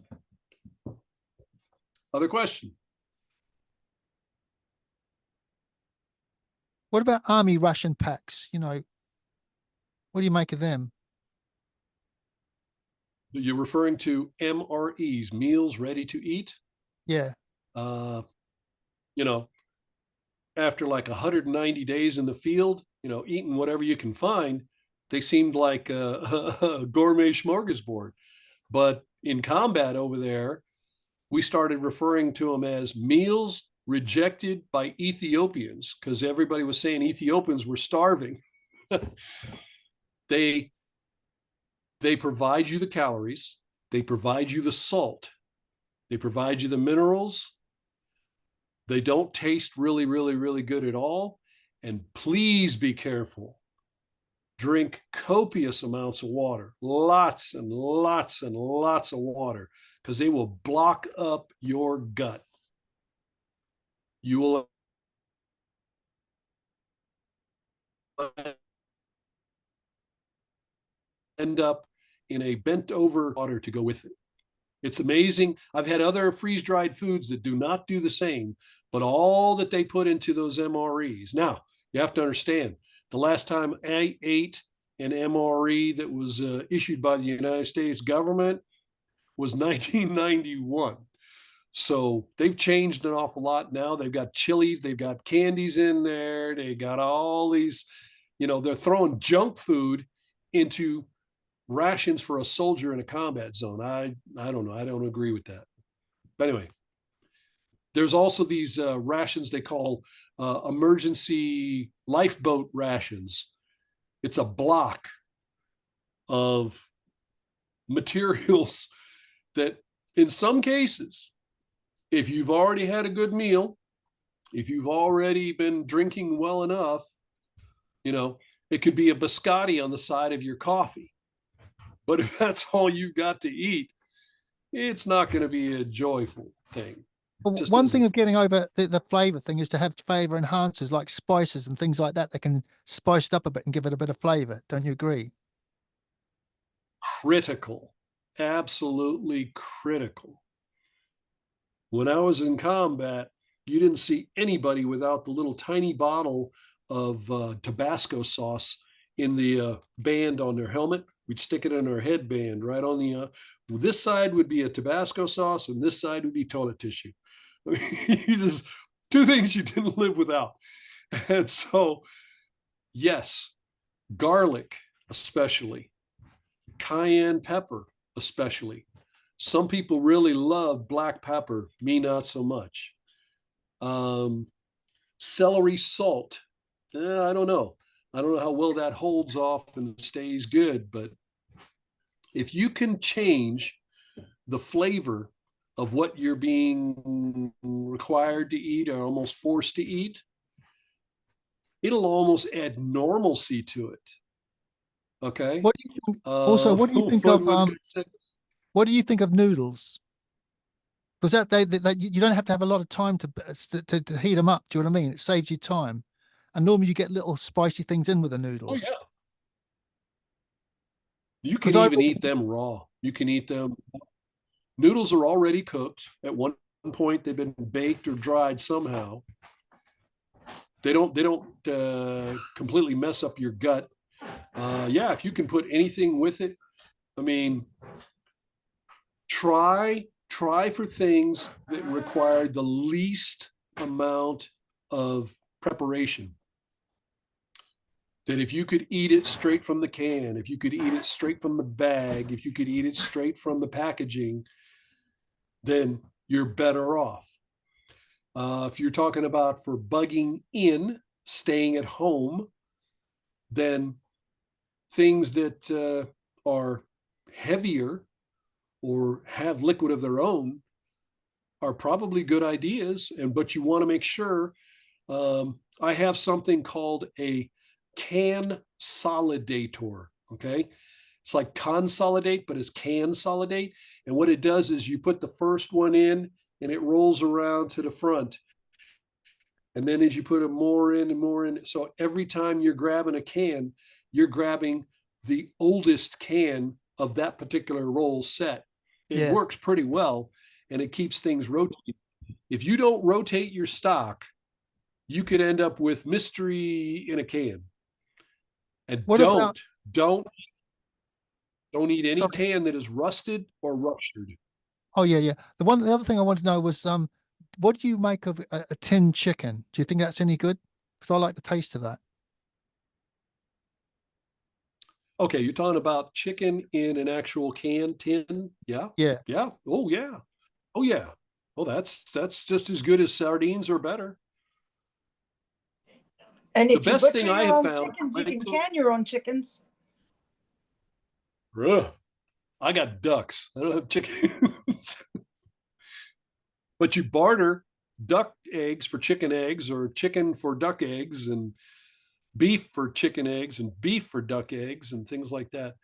Other question? What about army ration packs? You know, what do you make of them? You're referring to MREs, meals ready to eat. Yeah. You know, after like 190 days in the field, you know, eating whatever you can find, they seemed like a gourmet smorgasbord. But in combat over there, we started referring to them as meals rejected by Ethiopians because everybody was saying Ethiopians were starving. they provide you the calories, they provide you the salt, they provide you the minerals. They don't taste really, really, really good at all. And please be careful. Drink copious amounts of water, lots and lots and lots of water, because they will block up your gut. You will end up in a bent over water to go with it. It's amazing. I've had other freeze dried foods that do not do the same, but all that they put into those MREs. Now, you have to understand the last time I ate an MRE that was issued by the United States government was 1991. So they've changed an awful lot now. They've got chilies, they've got candies in there, they got all these, you know, they're throwing junk food into rations for a soldier in a combat zone. I don't know. I don't agree with that. But anyway, there's also these rations they call emergency lifeboat rations. It's a block of materials that in some cases, if you've already had a good meal, if you've already been drinking well enough, you know, it could be a biscotti on the side of your coffee. But if that's all you've got to eat, it's not going to be a joyful thing. But one thing of getting over the flavor thing is to have flavor enhancers like spices and things like that that can spice it up a bit and give it a bit of flavor. Don't you agree? Critical, absolutely critical. When I was in combat, you didn't see anybody without the little tiny bottle of Tabasco sauce in the band on their helmet. We'd stick it in our headband right on the, this side would be a Tabasco sauce and this side would be toilet tissue. I mean, just two things you didn't live without. And so, yes, garlic, especially, cayenne pepper, especially, Some people really love black pepper, me not so much. Celery salt, I don't know. I don't know how well that holds off and stays good, but if you can change the flavor of what you're being required to eat or almost forced to eat, it'll almost add normalcy to it. Okay. What do you think, also, what do you think of what do you think of noodles? Because that you don't have to have a lot of time to heat them up. Do you know what I mean? It saves you time, and normally you get little spicy things in with the Oh noodles. yeah. You can 'Cause I even eat them raw. You can eat them. Noodles are already cooked. At one point, they've been baked or dried somehow. They don't completely mess up your gut. Yeah, if you can put anything with it, I mean, try for things that require the least amount of preparation. That if you could eat it straight from the can, if you could eat it straight from the bag, if you could eat it straight from the packaging, then you're better off. If you're talking about for bugging in, staying at home, then things that are heavier or have liquid of their own are probably good ideas. But you want to make sure. I have something called a can solidator. Okay. It's like consolidate, but it's can solidate. And what it does is you put the first one in and it rolls around to the front. And then as you put more in and more in, so every time you're grabbing a can, you're grabbing the oldest can of that particular roll set. It Yeah. works pretty well and it keeps things rotating. If you don't rotate your stock, you could end up with mystery in a can. And What about don't eat any sorry. can that is rusted or ruptured. Oh yeah. The other thing I wanted to know was what do you make of a tinned chicken? Do you think that's any good? Because I like the taste of that. Okay, you're talking about chicken in an actual can tin? Yeah. Yeah. Yeah. Oh yeah. Oh yeah. Oh, that's just as good as sardines or better. And The if you best butcher thing I your have own found, chickens, you can can your own chickens. I got ducks. I don't have chickens. But you barter duck eggs for chicken eggs or chicken for duck eggs and beef for chicken eggs and beef for duck eggs and things like that.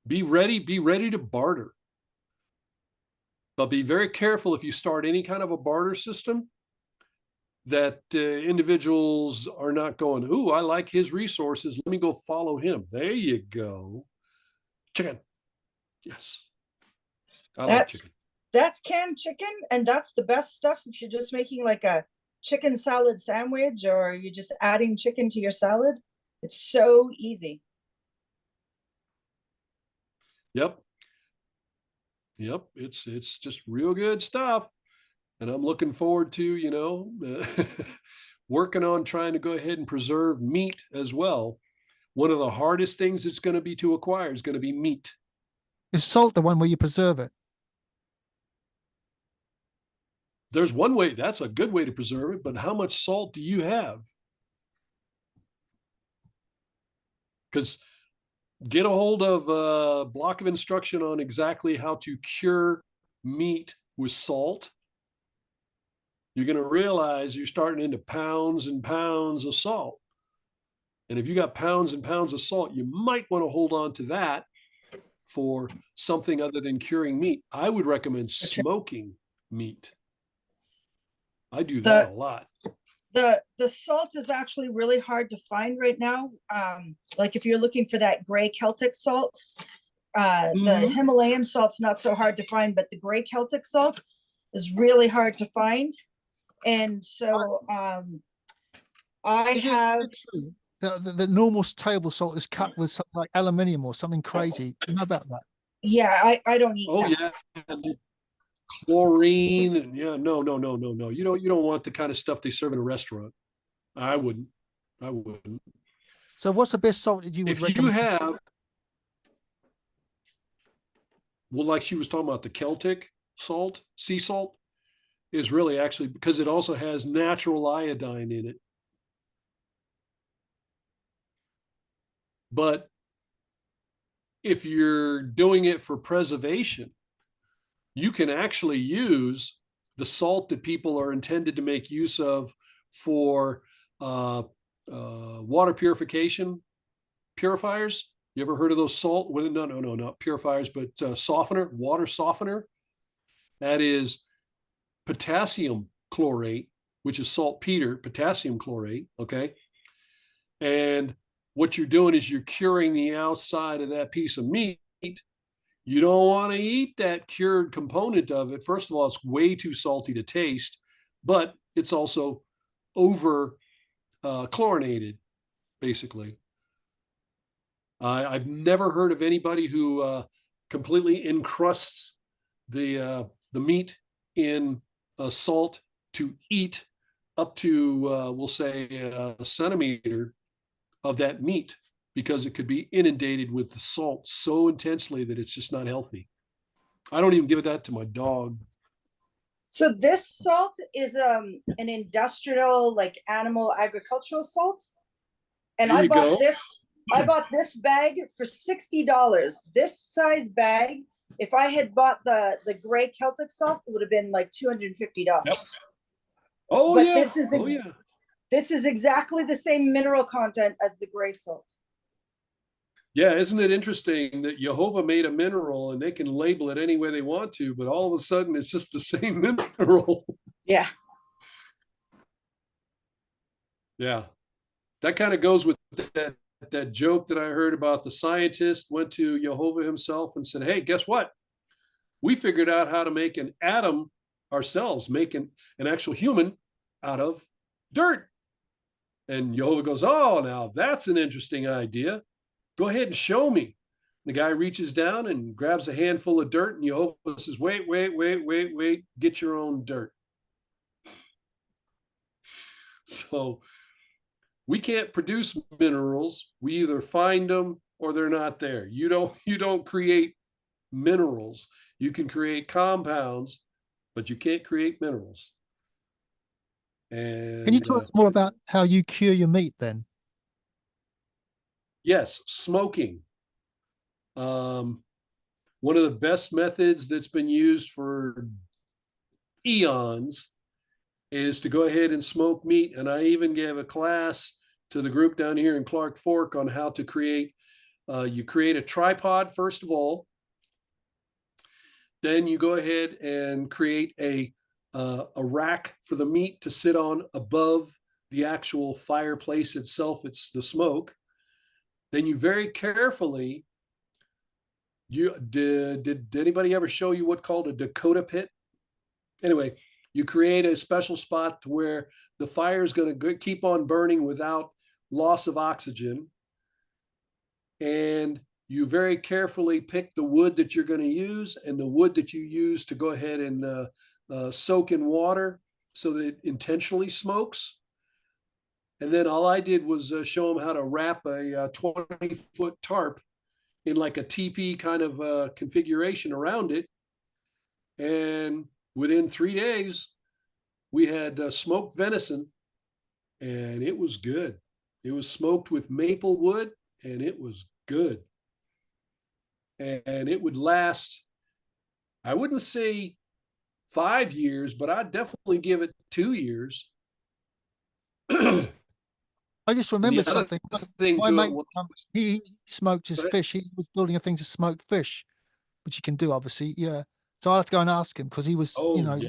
Be ready to barter. But be very careful if you start any kind of a barter system that individuals are not going, ooh, I like his resources. Let me go follow him. There you go. Chicken. Yes. I like chicken. That's canned chicken, and that's the best stuff if you're just making like a chicken salad sandwich or you're just adding chicken to your salad. It's so easy. Yep. It's just real good stuff. And I'm looking forward to, working on trying to go ahead and preserve meat as well. One of the hardest things it's going to be to acquire is going to be meat. Is salt the one where you preserve it? There's one way, that's a good way to preserve it, but how much salt do you have? Because get a hold of a block of instruction on exactly how to cure meat with salt. You're going to realize you're starting into pounds and pounds of salt. And if you got pounds and pounds of salt, you might want to hold on to that for something other than curing meat. I would recommend smoking meat. I do that a lot. The salt is actually really hard to find right now. Like if you're looking for that gray Celtic salt, the Himalayan salt's not so hard to find, but the gray Celtic salt is really hard to find. And so I have the normal table salt is cut with something like aluminium or something crazy. Do you know about that? Yeah, I don't eat that. Yeah. Chlorine and no. You don't want the kind of stuff they serve in a restaurant. I wouldn't. So what's the best salt that you would recommend? If you have well, like she was talking about, the Celtic salt, sea salt, is really actually because it also has natural iodine in it. But if you're doing it for preservation, you can actually use the salt that people are intended to make use of for water purifiers. You ever heard of those salt? Well, no, not purifiers, but softener, water softener. That is potassium chlorate, which is saltpeter, potassium chlorate. Okay. And what you're doing is you're curing the outside of that piece of meat. You don't want to eat that cured component of it. First of all, it's way too salty to taste, but it's also over chlorinated, basically. I've never heard of anybody who completely encrusts the meat in salt to eat up to, we'll say, a centimeter of that meat, because it could be inundated with the salt so intensely that it's just not healthy. I don't even give that to my dog. So this salt is an industrial, like animal agricultural salt. And There I you bought go. this bag for $60. This size bag, if I had bought the gray Celtic salt, it would have been like $250. Yep. Oh But yeah. this is exactly the same mineral content as the gray salt. Yeah, isn't it interesting that Jehovah made a mineral and they can label it any way they want to, but all of a sudden it's just the same mineral. Yeah. Yeah. That kind of goes with that joke that I heard about the scientist went to Jehovah himself and said, "Hey, guess what? We figured out how to make an atom ourselves, make an actual human out of dirt." And Jehovah goes, "Oh, now that's an interesting idea. Go ahead and show me." The guy reaches down and grabs a handful of dirt, and Jehovah says, "Wait, get your own dirt." So we can't produce minerals. We either find them or they're not there. You don't create minerals. You can create compounds, but you can't create minerals. And Can you tell us more about how you cure your meat then? yes, smoking. One of the best methods that's been used for eons is to go ahead and smoke meat. And I even gave a class to the group down here in Clark Fork on how to create, you create a tripod, first of all. Then you go ahead and create a rack for the meat to sit on above the actual fireplace itself. It's the smoke. Then you very carefully, did anybody ever show you what's called a Dakota pit? Anyway, you create a special spot where the fire is going to keep on burning without loss of oxygen. And you very carefully pick the wood that you're going to use and the wood that you use to go ahead and soak in water so that it intentionally smokes. And then all I did was show them how to wrap a 20-foot tarp in like a teepee kind of configuration around it. And within 3 days, we had smoked venison, and it was good. It was smoked with maple wood, and it was good. And it would last, I wouldn't say 5 years, but I'd definitely give it 2 years. I just remembered The other something. thing My to mate, it, he smoked his Go ahead. fish. He was building a thing to smoke fish, which you can do, obviously. Yeah. So I'll have to go and ask him because he was, oh, you know, yeah.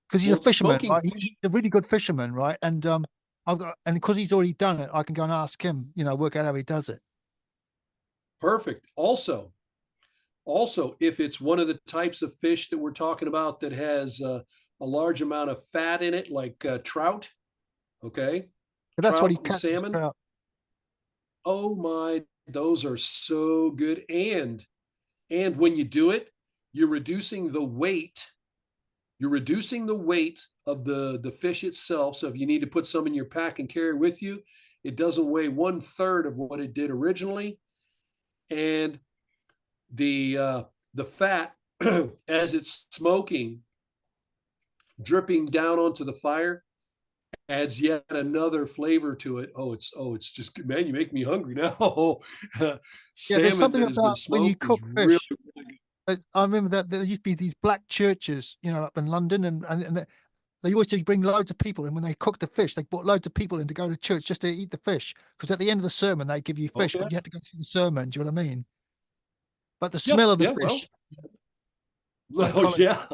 because he's Well, a fisherman, smoking right? fish- He's a really good fisherman, right? And I've got, and because he's already done it, I can go and ask him, you know, work out how he does it. Perfect. Also, if it's one of the types of fish that we're talking about that has a large amount of fat in it, like trout, okay? But that's what he Trout and catches salmon. trout. Oh my, those are so good. And when you do it, you're reducing the weight. You're reducing the weight of the fish itself. So if you need to put some in your pack and carry with you, it doesn't weigh 1/3 of what it did originally. And the fat as it's smoking, dripping down onto the fire, adds yet another flavor to it. It's just, man, you make me hungry now. Yeah, there's Salmon something that has been about when you smoked is cook really, fish. I remember that there used to be these black churches, you know, up in London, and they used to bring loads of people, and when they cooked the fish, they brought loads of people in to go to church just to eat the fish. Because at the end of the sermon, they give you oh fish, yeah, but you have to go through the sermon. Do you know what I mean? But the yeah, smell of the yeah. Well, fish, oh psychology. yeah.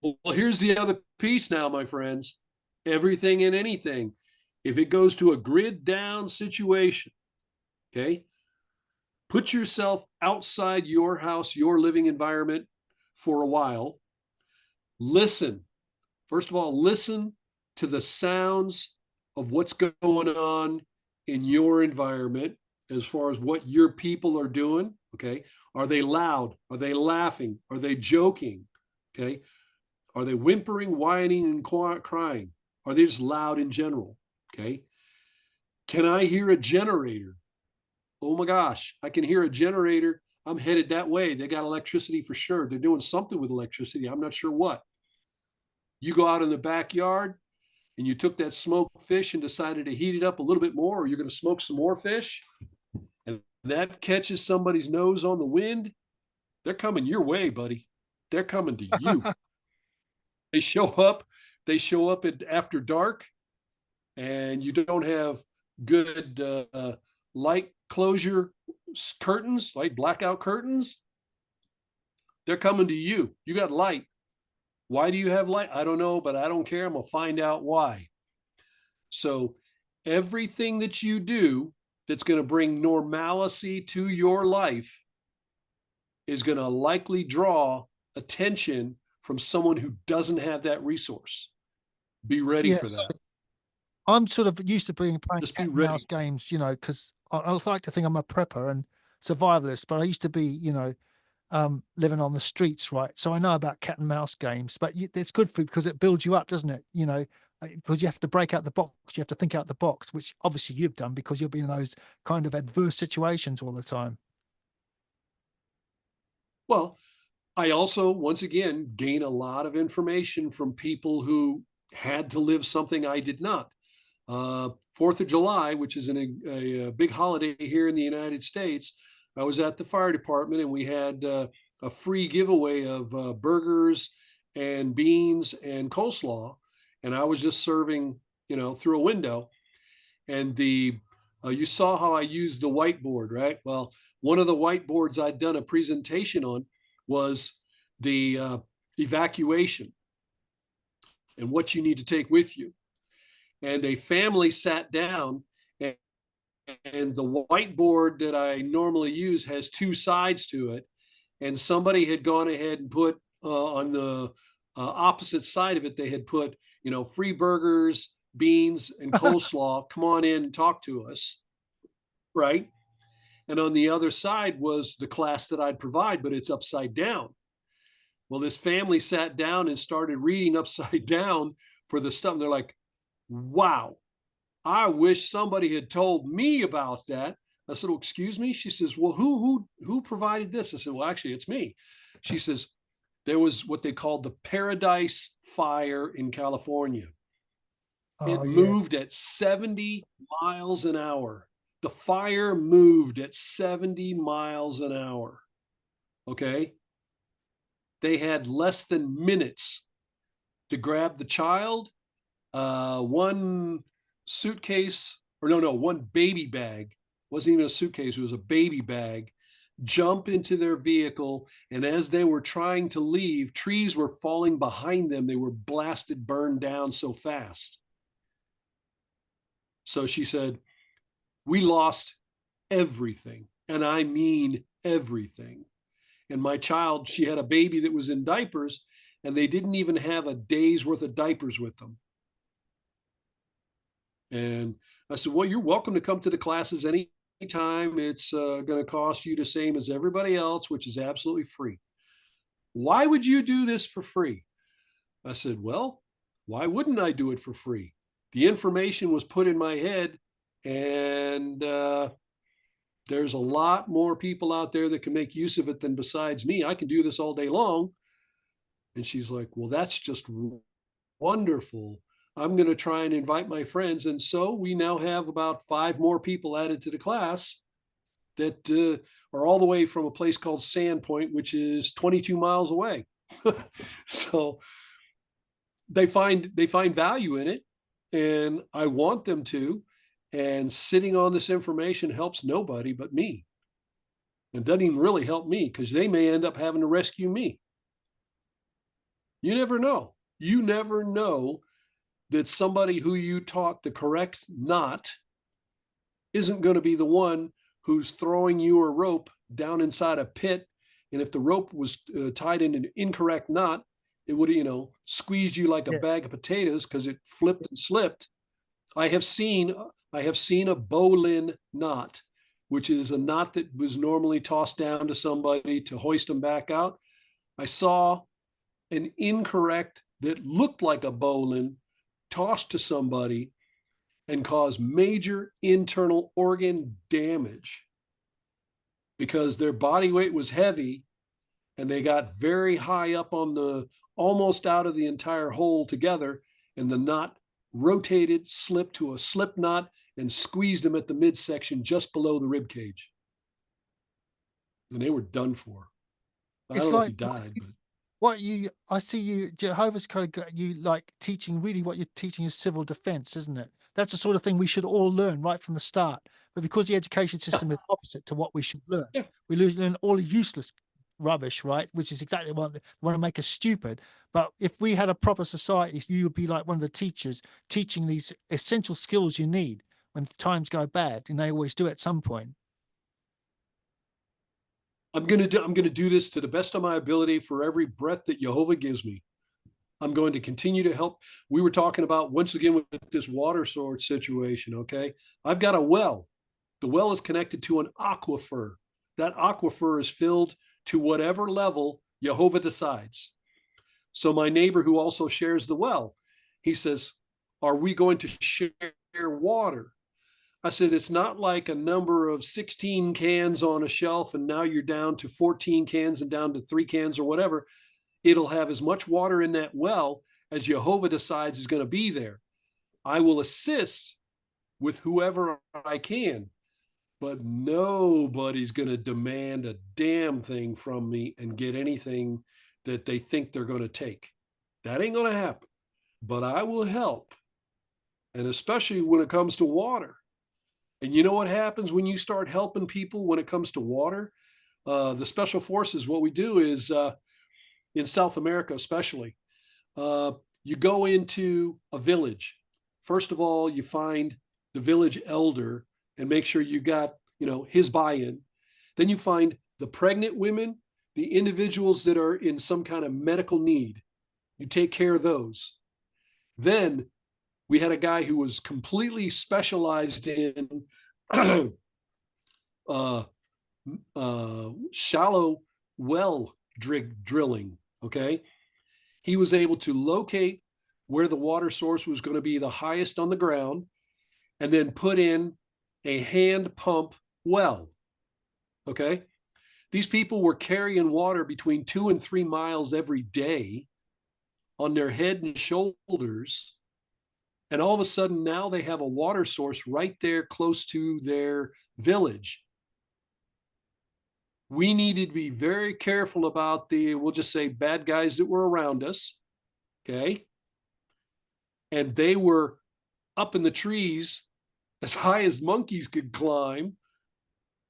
Well, here's the other piece now, my friends. Everything and anything, if it goes to a grid down situation, okay, put yourself outside your house, your living environment for a while. Listen. First of all, listen to the sounds of what's going on in your environment as far as what your people are doing. Okay. Are they loud? Are they laughing? Are they joking? Okay. Are they whimpering, whining, and crying? Are they just loud in general? Okay. Can I hear a generator? Oh my gosh, I can hear a generator. I'm headed that way. They got electricity for sure. They're doing something with electricity. I'm not sure what. You go out in the backyard and you took that smoked fish and decided to heat it up a little bit more, or you're going to smoke some more fish, and that catches somebody's nose on the wind, they're coming your way, buddy. They're coming to you. They show up. They show up after dark, and you don't have good light closure curtains, like blackout curtains. They're coming to you. You got light. Why do you have light? I don't know, but I don't care. I'm going to find out why. So everything that you do that's going to bring normalcy to your life is going to likely draw attention from someone who doesn't have that resource. Be ready for Yes, that. I'm sort of used to playing Just cat be and ready. mouse games, you know, because I like to think I'm a prepper and survivalist, but I used to be, you know, living on the streets, right? So I know about cat and mouse games, but it's good for because it builds you up, doesn't it? You know, because you have to break out the box, you have to think out the box, which obviously you've done because you've been in those kind of adverse situations all the time. Well, I also, once again, gain a lot of information from people who had to live something I did not. 4th of July, which is a big holiday here in the United States, I was at the fire department and we had a free giveaway of burgers and beans and coleslaw. And I was just serving, through a window. And you saw how I used the whiteboard, right? Well, one of the whiteboards I'd done a presentation on was the evacuation and what you need to take with you. And a family sat down, and the whiteboard that I normally use has two sides to it. And somebody had gone ahead and put on the opposite side of it, they had put, free burgers, beans, and coleslaw. Come on in and talk to us. Right. And on the other side was the class that I'd provide, but it's upside down. Well, this family sat down and started reading upside down for the stuff. And they're like, wow, I wish somebody had told me about that. I said, "Oh, excuse me?" She says, "Well, who provided this?" I said, "Well, actually, it's me." She says, "There was what they called the Paradise Fire in California. Oh It yeah. moved at 70 miles an hour. The fire moved at 70 miles an hour. Okay. They had less than minutes to grab the child, one suitcase, or no, one baby bag. Wasn't even a suitcase, it was a baby bag. Jump into their vehicle. And as they were trying to leave, trees were falling behind them. They were blasted, burned down so fast. So she said, we lost everything. And I mean everything. And my child, she had a baby that was in diapers, and they didn't even have a day's worth of diapers with them. And I said, well, you're welcome to come to the classes anytime. It's going to cost you the same as everybody else, which is absolutely free. Why would you do this for free? I said, well, why wouldn't I do it for free? The information was put in my head, and There's a lot more people out there that can make use of it than besides me. I can do this all day long. And she's like, well, that's just wonderful. I'm going to try and invite my friends. And so we now have about 5 more people added to the class that are all the way from a place called Sandpoint, which is 22 miles away. So they find value in it, and I want them to. And sitting on this information helps nobody but me. It doesn't even really help me because they may end up having to rescue me. You never know. You never know that somebody who you taught the correct knot isn't going to be the one who's throwing you a rope down inside a pit. And if the rope was tied in an incorrect knot, it would, squeezed you like a bag of potatoes because it flipped and slipped. I have seen a bowline knot, which is a knot that was normally tossed down to somebody to hoist them back out. I saw an incorrect that looked like a bowline tossed to somebody and cause major internal organ damage because their body weight was heavy and they got very high up on the, almost out of the entire hole together, and the knot rotated, slipped to a slip knot, and squeezed them at the midsection just below the rib cage. And they were done for. I It's don't know if like he died, but I see you, Jehovah's kind of got you like teaching, really what you're teaching is civil defense, isn't it? That's the sort of thing we should all learn right from the start. But because the education system is opposite to what we should learn, we learn all useless rubbish, right? Which is exactly what they want to make us stupid. But if we had a proper society, you would be like one of the teachers teaching these essential skills you need when times go bad, and they always do at some point. I'm going to do this to the best of my ability for every breath that Jehovah gives me. I'm going to continue to help. We were talking about, once again, with this water source situation. Okay. I've got a well. The well is connected to an aquifer. That aquifer is filled to whatever level Jehovah decides. So my neighbor, who also shares the well, he says, are we going to share water? I said, it's not like a number of 16 cans on a shelf and now you're down to 14 cans and down to 3 cans or whatever. It'll have as much water in that well as Jehovah decides is going to be there. I will assist with whoever I can, but nobody's going to demand a damn thing from me and get anything that they think they're going to take. That ain't going to happen, but I will help. And especially when it comes to water. And you know what happens when you start helping people when it comes to water? The special forces, what we do is in South America, especially, you go into a village. First of all, you find the village elder and make sure you got, his buy-in. Then you find the pregnant women, the individuals that are in some kind of medical need. You take care of those. Then we had a guy who was completely specialized in shallow well drilling. Okay. He was able to locate where the water source was going to be the highest on the ground and then put in a hand pump well. Okay. These people were carrying water between 2 and 3 miles every day on their head and shoulders. And all of a sudden now they have a water source right there close to their village. We needed to be very careful about we'll just say, bad guys that were around us. Okay. And they were up in the trees as high as monkeys could climb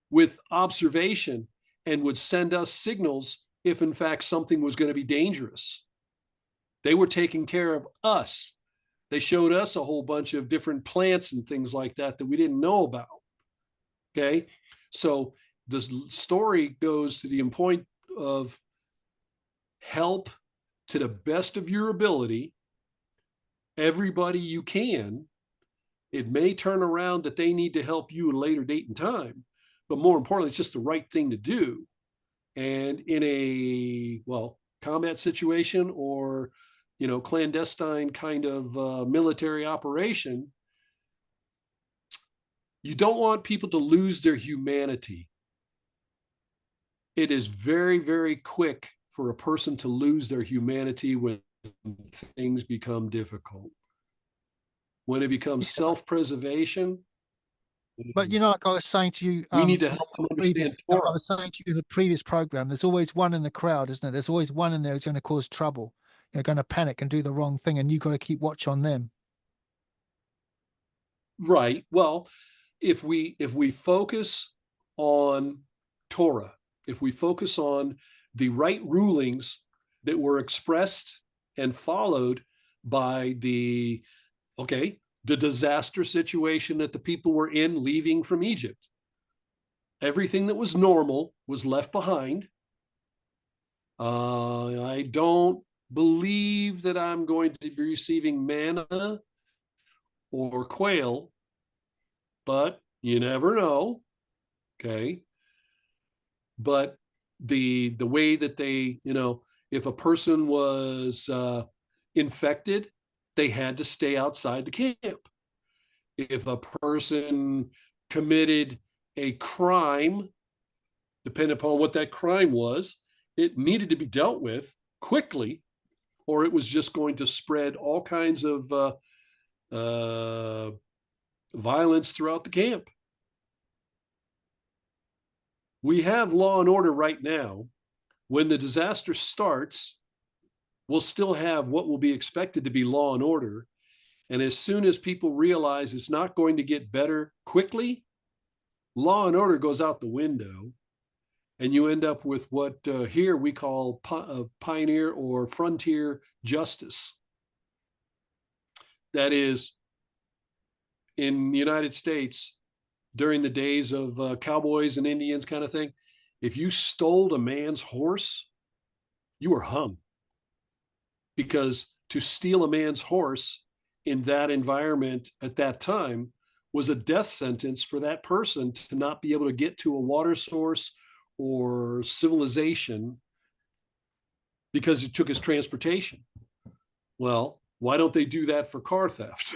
with observation and would send us signals if in fact something was going to be dangerous. They were taking care of us. They showed us a whole bunch of different plants and things like that we didn't know about. Okay. So the story goes to the point of help to the best of your ability, everybody you can. It may turn around that they need to help you at a later date and time, but more importantly, it's just the right thing to do. And in a, combat situation or, clandestine kind of military operation, You don't want people to lose their humanity. It is very, very quick for a person to lose their humanity when things become difficult. When it becomes self-preservation, But you know, like I was saying to you, we need to help them understand I Torah. was saying to you in the previous program, there's always one in the crowd, isn't there? There's always one in there who's going to cause trouble. They're going to panic and do the wrong thing, and you've got to keep watch on them. Right. Well, if we focus on Torah, if we focus on the right rulings that were expressed and followed by the disaster situation that the people were in leaving from Egypt. Everything that was normal was left behind. I don't believe that I'm going to be receiving manna or quail, but you never know. Okay. But the way that they, if a person was infected, they had to stay outside the camp. If a person committed a crime, depending upon what that crime was, it needed to be dealt with quickly, or it was just going to spread all kinds of violence throughout the camp. We have law and order right now. When the disaster starts, we'll still have what will be expected to be law and order. And as soon as people realize it's not going to get better quickly, law and order goes out the window. And you end up with what here we call pioneer or frontier justice. That is, in the United States, during the days of cowboys and Indians kind of thing, if you stole a man's horse, you were hung. Because to steal a man's horse in that environment at that time was a death sentence for that person to not be able to get to a water source or civilization because it took his transportation. Well, why don't they do that for car theft?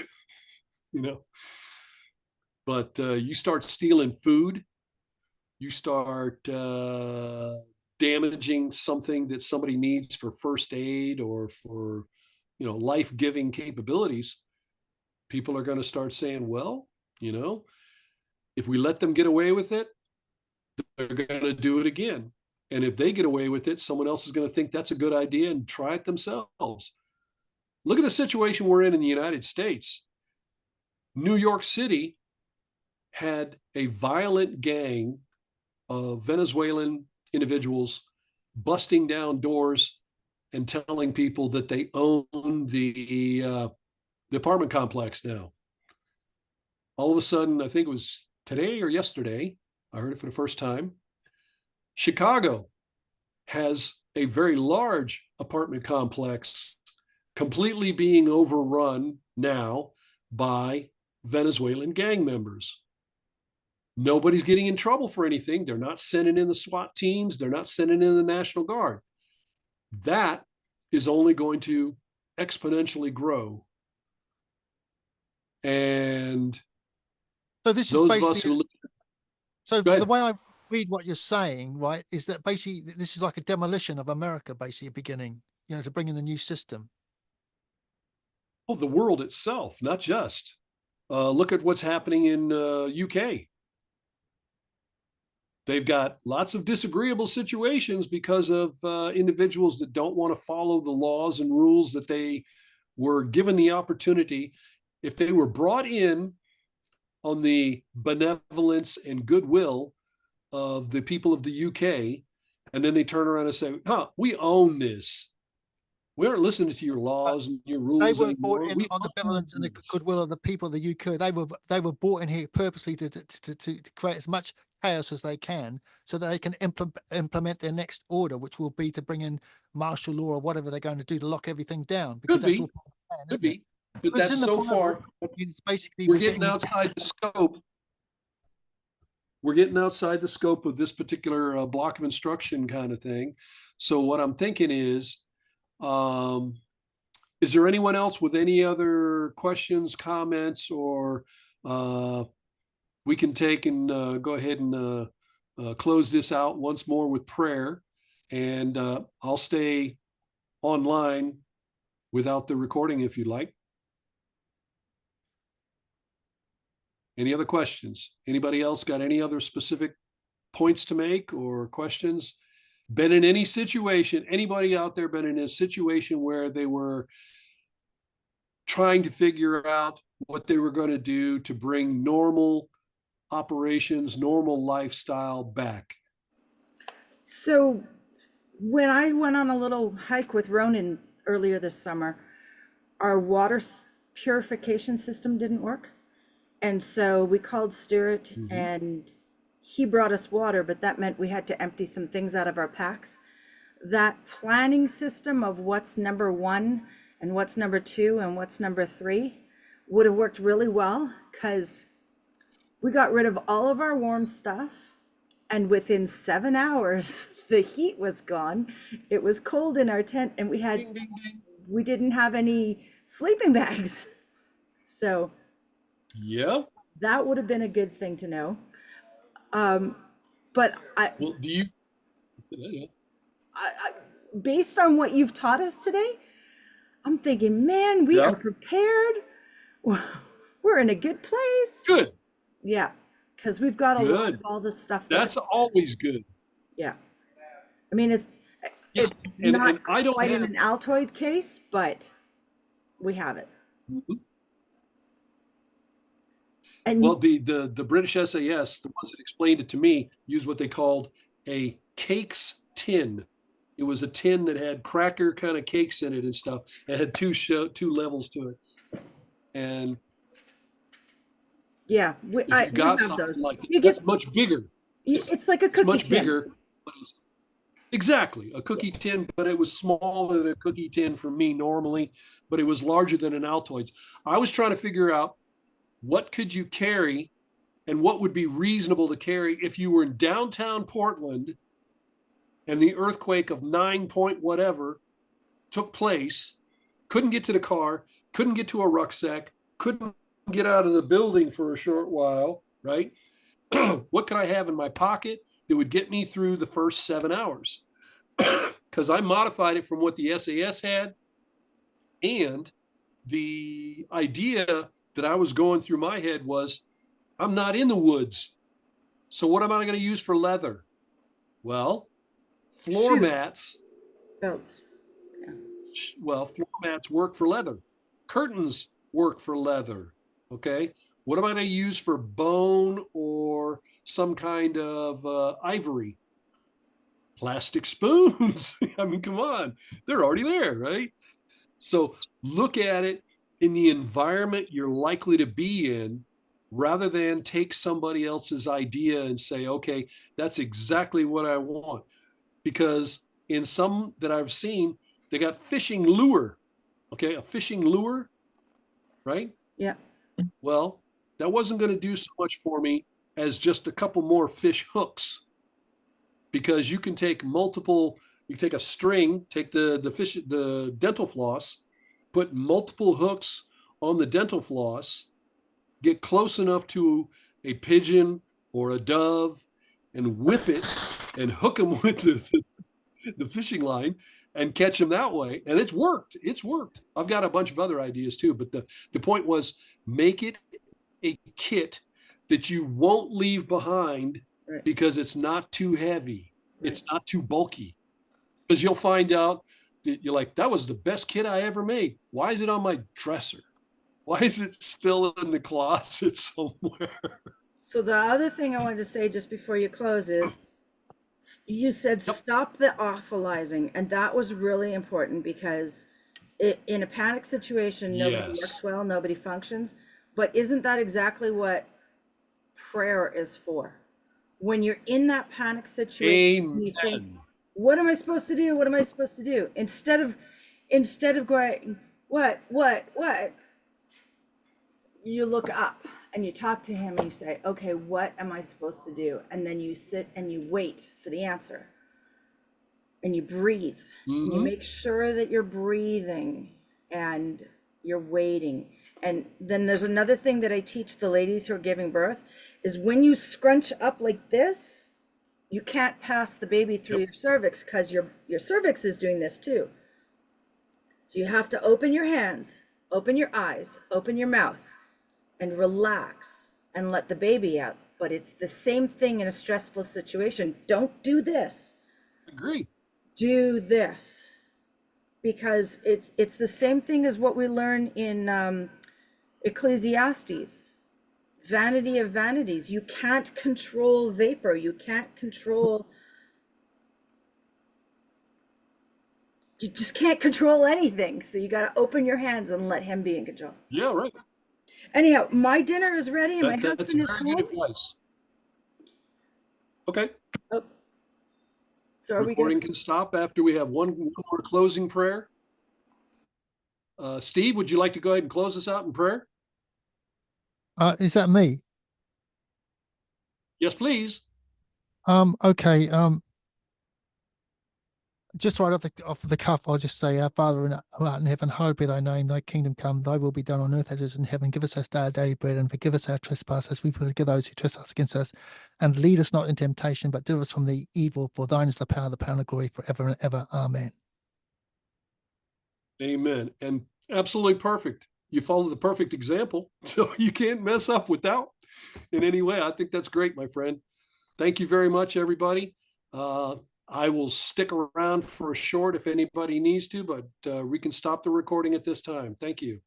But you start stealing food, you start damaging something that somebody needs for first aid or for, life-giving capabilities, people are going to start saying, well, if we let them get away with it, they're going to do it again. And if they get away with it, someone else is going to think that's a good idea and try it themselves. Look at the situation we're in the United States. New York City had a violent gang of Venezuelan individuals busting down doors and telling people that they own the apartment complex now. All of a sudden, I think it was today or yesterday, I heard it for the first time, Chicago has a very large apartment complex completely being overrun now by Venezuelan gang members. Nobody's getting in trouble for anything. They're not sending in the SWAT teams. They're not sending in the National Guard. That is only going to exponentially grow. And so this those is of us who so the way I read what you're saying, right, is that basically this is like a demolition of America, basically beginning, to bring in the new system. the world itself, not just. Look at what's happening in UK. They've got lots of disagreeable situations because of individuals that don't want to follow the laws and rules that they were given the opportunity. If they were brought in on the benevolence and goodwill of the people of the UK, and then they turn around and say, we own this. We aren't listening to your laws and your rules They weren't anymore. brought in on the benevolence and the goodwill of the people of the UK. They were brought in here purposely to create as much chaos as they can, so that they can implement their next order, which will be to bring in martial law or whatever they're going to do to lock everything down. Because that's all plan, Could be. But Because that's so far. it's basically We're getting outside the scope. We're getting outside the scope of this particular block of instruction kind of thing. So what I'm thinking is there anyone else with any other questions, comments, or we can take and go ahead and close this out once more with prayer. And I'll stay online without the recording if you'd like. Any other questions? Anybody else got any other specific points to make or questions? Been in any situation, anybody out there been in a situation where they were trying to figure out what they were going to do to bring normal operations, normal lifestyle back? So when I went on a little hike with Ronan earlier this summer, our purification system didn't work. And so we called Stuart and he brought us water, but that meant we had to empty some things out of our packs. That planning system of what's number 1 and what's number 2 and what's number 3 would have worked really well, because we got rid of all of our warm stuff. And within 7 hours, the heat was gone. It was cold in our tent, and we didn't have any sleeping bags. So Yeah. that would have been a good thing to know. But Well, do you? Yeah. based on what you've taught us today, I'm thinking, man, we Yeah. are prepared. We're in a good place. Good. Yeah, because we've got a lot Good. of all this stuff. That's always good. Yeah. I mean, it's And not I don't quite in have. an Altoid case, but we have it. Mhm. And Well, the British SAS, the ones that explained it to me, used what they called a cakes tin. It was a tin that had cracker kind of cakes in it and stuff. It had two levels to it. And yeah, if you we got have something those. like that, You that's get, much bigger. it's like a It's cookie much tin. bigger. Exactly, a cookie tin, but it was smaller than a cookie tin for me normally, but it was larger than an Altoids. I was trying to figure out what could you carry and what would be reasonable to carry if you were in downtown Portland and the earthquake of 9 point whatever took place, couldn't get to the car, couldn't get to a rucksack, couldn't get out of the building for a short while, right? What could I have in my pocket that would get me through the first 7 hours? Because I modified it from what the SAS had, and the idea that I was going through my head was, I'm not in the woods. So what am I going to use for leather? Well, floor Shoes. mats. Belts. Well, floor mats work for leather. Curtains work for leather. Okay. What am I going to use for bone or some kind of ivory? Plastic spoons. I mean, come on. They're already there, right? So look at it in the environment you're likely to be in, rather than take somebody else's idea and say, okay, that's exactly what I want. Because in some that I've seen, they got fishing lure. Okay, a fishing lure, right? Yeah. Well, that wasn't going to do so much for me as just a couple more fish hooks, because you can take multiple, you take a string, take the dental floss, put multiple hooks on the dental floss, get close enough to a pigeon or a dove and whip it and hook them with the fishing line and catch them that way. And it's worked. It's worked. I've got a bunch of other ideas too, but the point was, make it a kit that you won't leave behind, Right. because it's not too heavy. Right. It's not too bulky, because you'll find out that you're like, that was the best kit I ever made. Why is it on my dresser? Why is it still in the closet somewhere? So the other thing I wanted to say just before you close is, you said Yep. stop the awfulizing, and that was really important, because in a panic situation, nobody Yes. works well, nobody functions. But isn't that exactly what prayer is for? When you're in that panic situation, you think, Amen. what am I supposed to do? What am I supposed to do? Instead of going, what, you look up and you talk to him and you say, okay, what am I supposed to do? And then you sit and you wait for the answer. And you breathe. And you Mhm. make sure that you're breathing and you're waiting. And then there's another thing that I teach the ladies who are giving birth, is when you scrunch up like this, you can't pass the baby through your cervix because your cervix is doing this too. So you have to open your hands, open your eyes, open your mouth, and relax and let the baby out. But it's the same thing in a stressful situation. Don't do this. Agree. Do this. Because it's the same thing as what we learn in Ecclesiastes. Vanity of vanities. You can't control vapor. You can't control. You just can't control anything. So you got to open your hands and let him be in control. Yeah, right. Anyhow, my dinner is ready and my That's husband is very good home. advice. Okay. Oh. So are we Recording good? can stop after we have one more closing prayer. Steve, would you like to go ahead and close us out in prayer? Is that me? Yes, please. Okay. Just right off the cuff, I'll just say, Our Father who art in heaven, hallowed be thy name, thy kingdom come, thy will be done on earth as it is in heaven. Give us this day our daily bread, and forgive us our trespasses, we forgive those who trespass against us. And lead us not in temptation, but deliver us from the evil. For thine is the power, and the glory forever and ever. Amen. Amen. And absolutely perfect. You follow the perfect example, so you can't mess up with that in any way. I think that's great, my friend. Thank you very much, everybody. I will stick around for a short if anybody needs to, but we can stop the recording at this time. Thank you.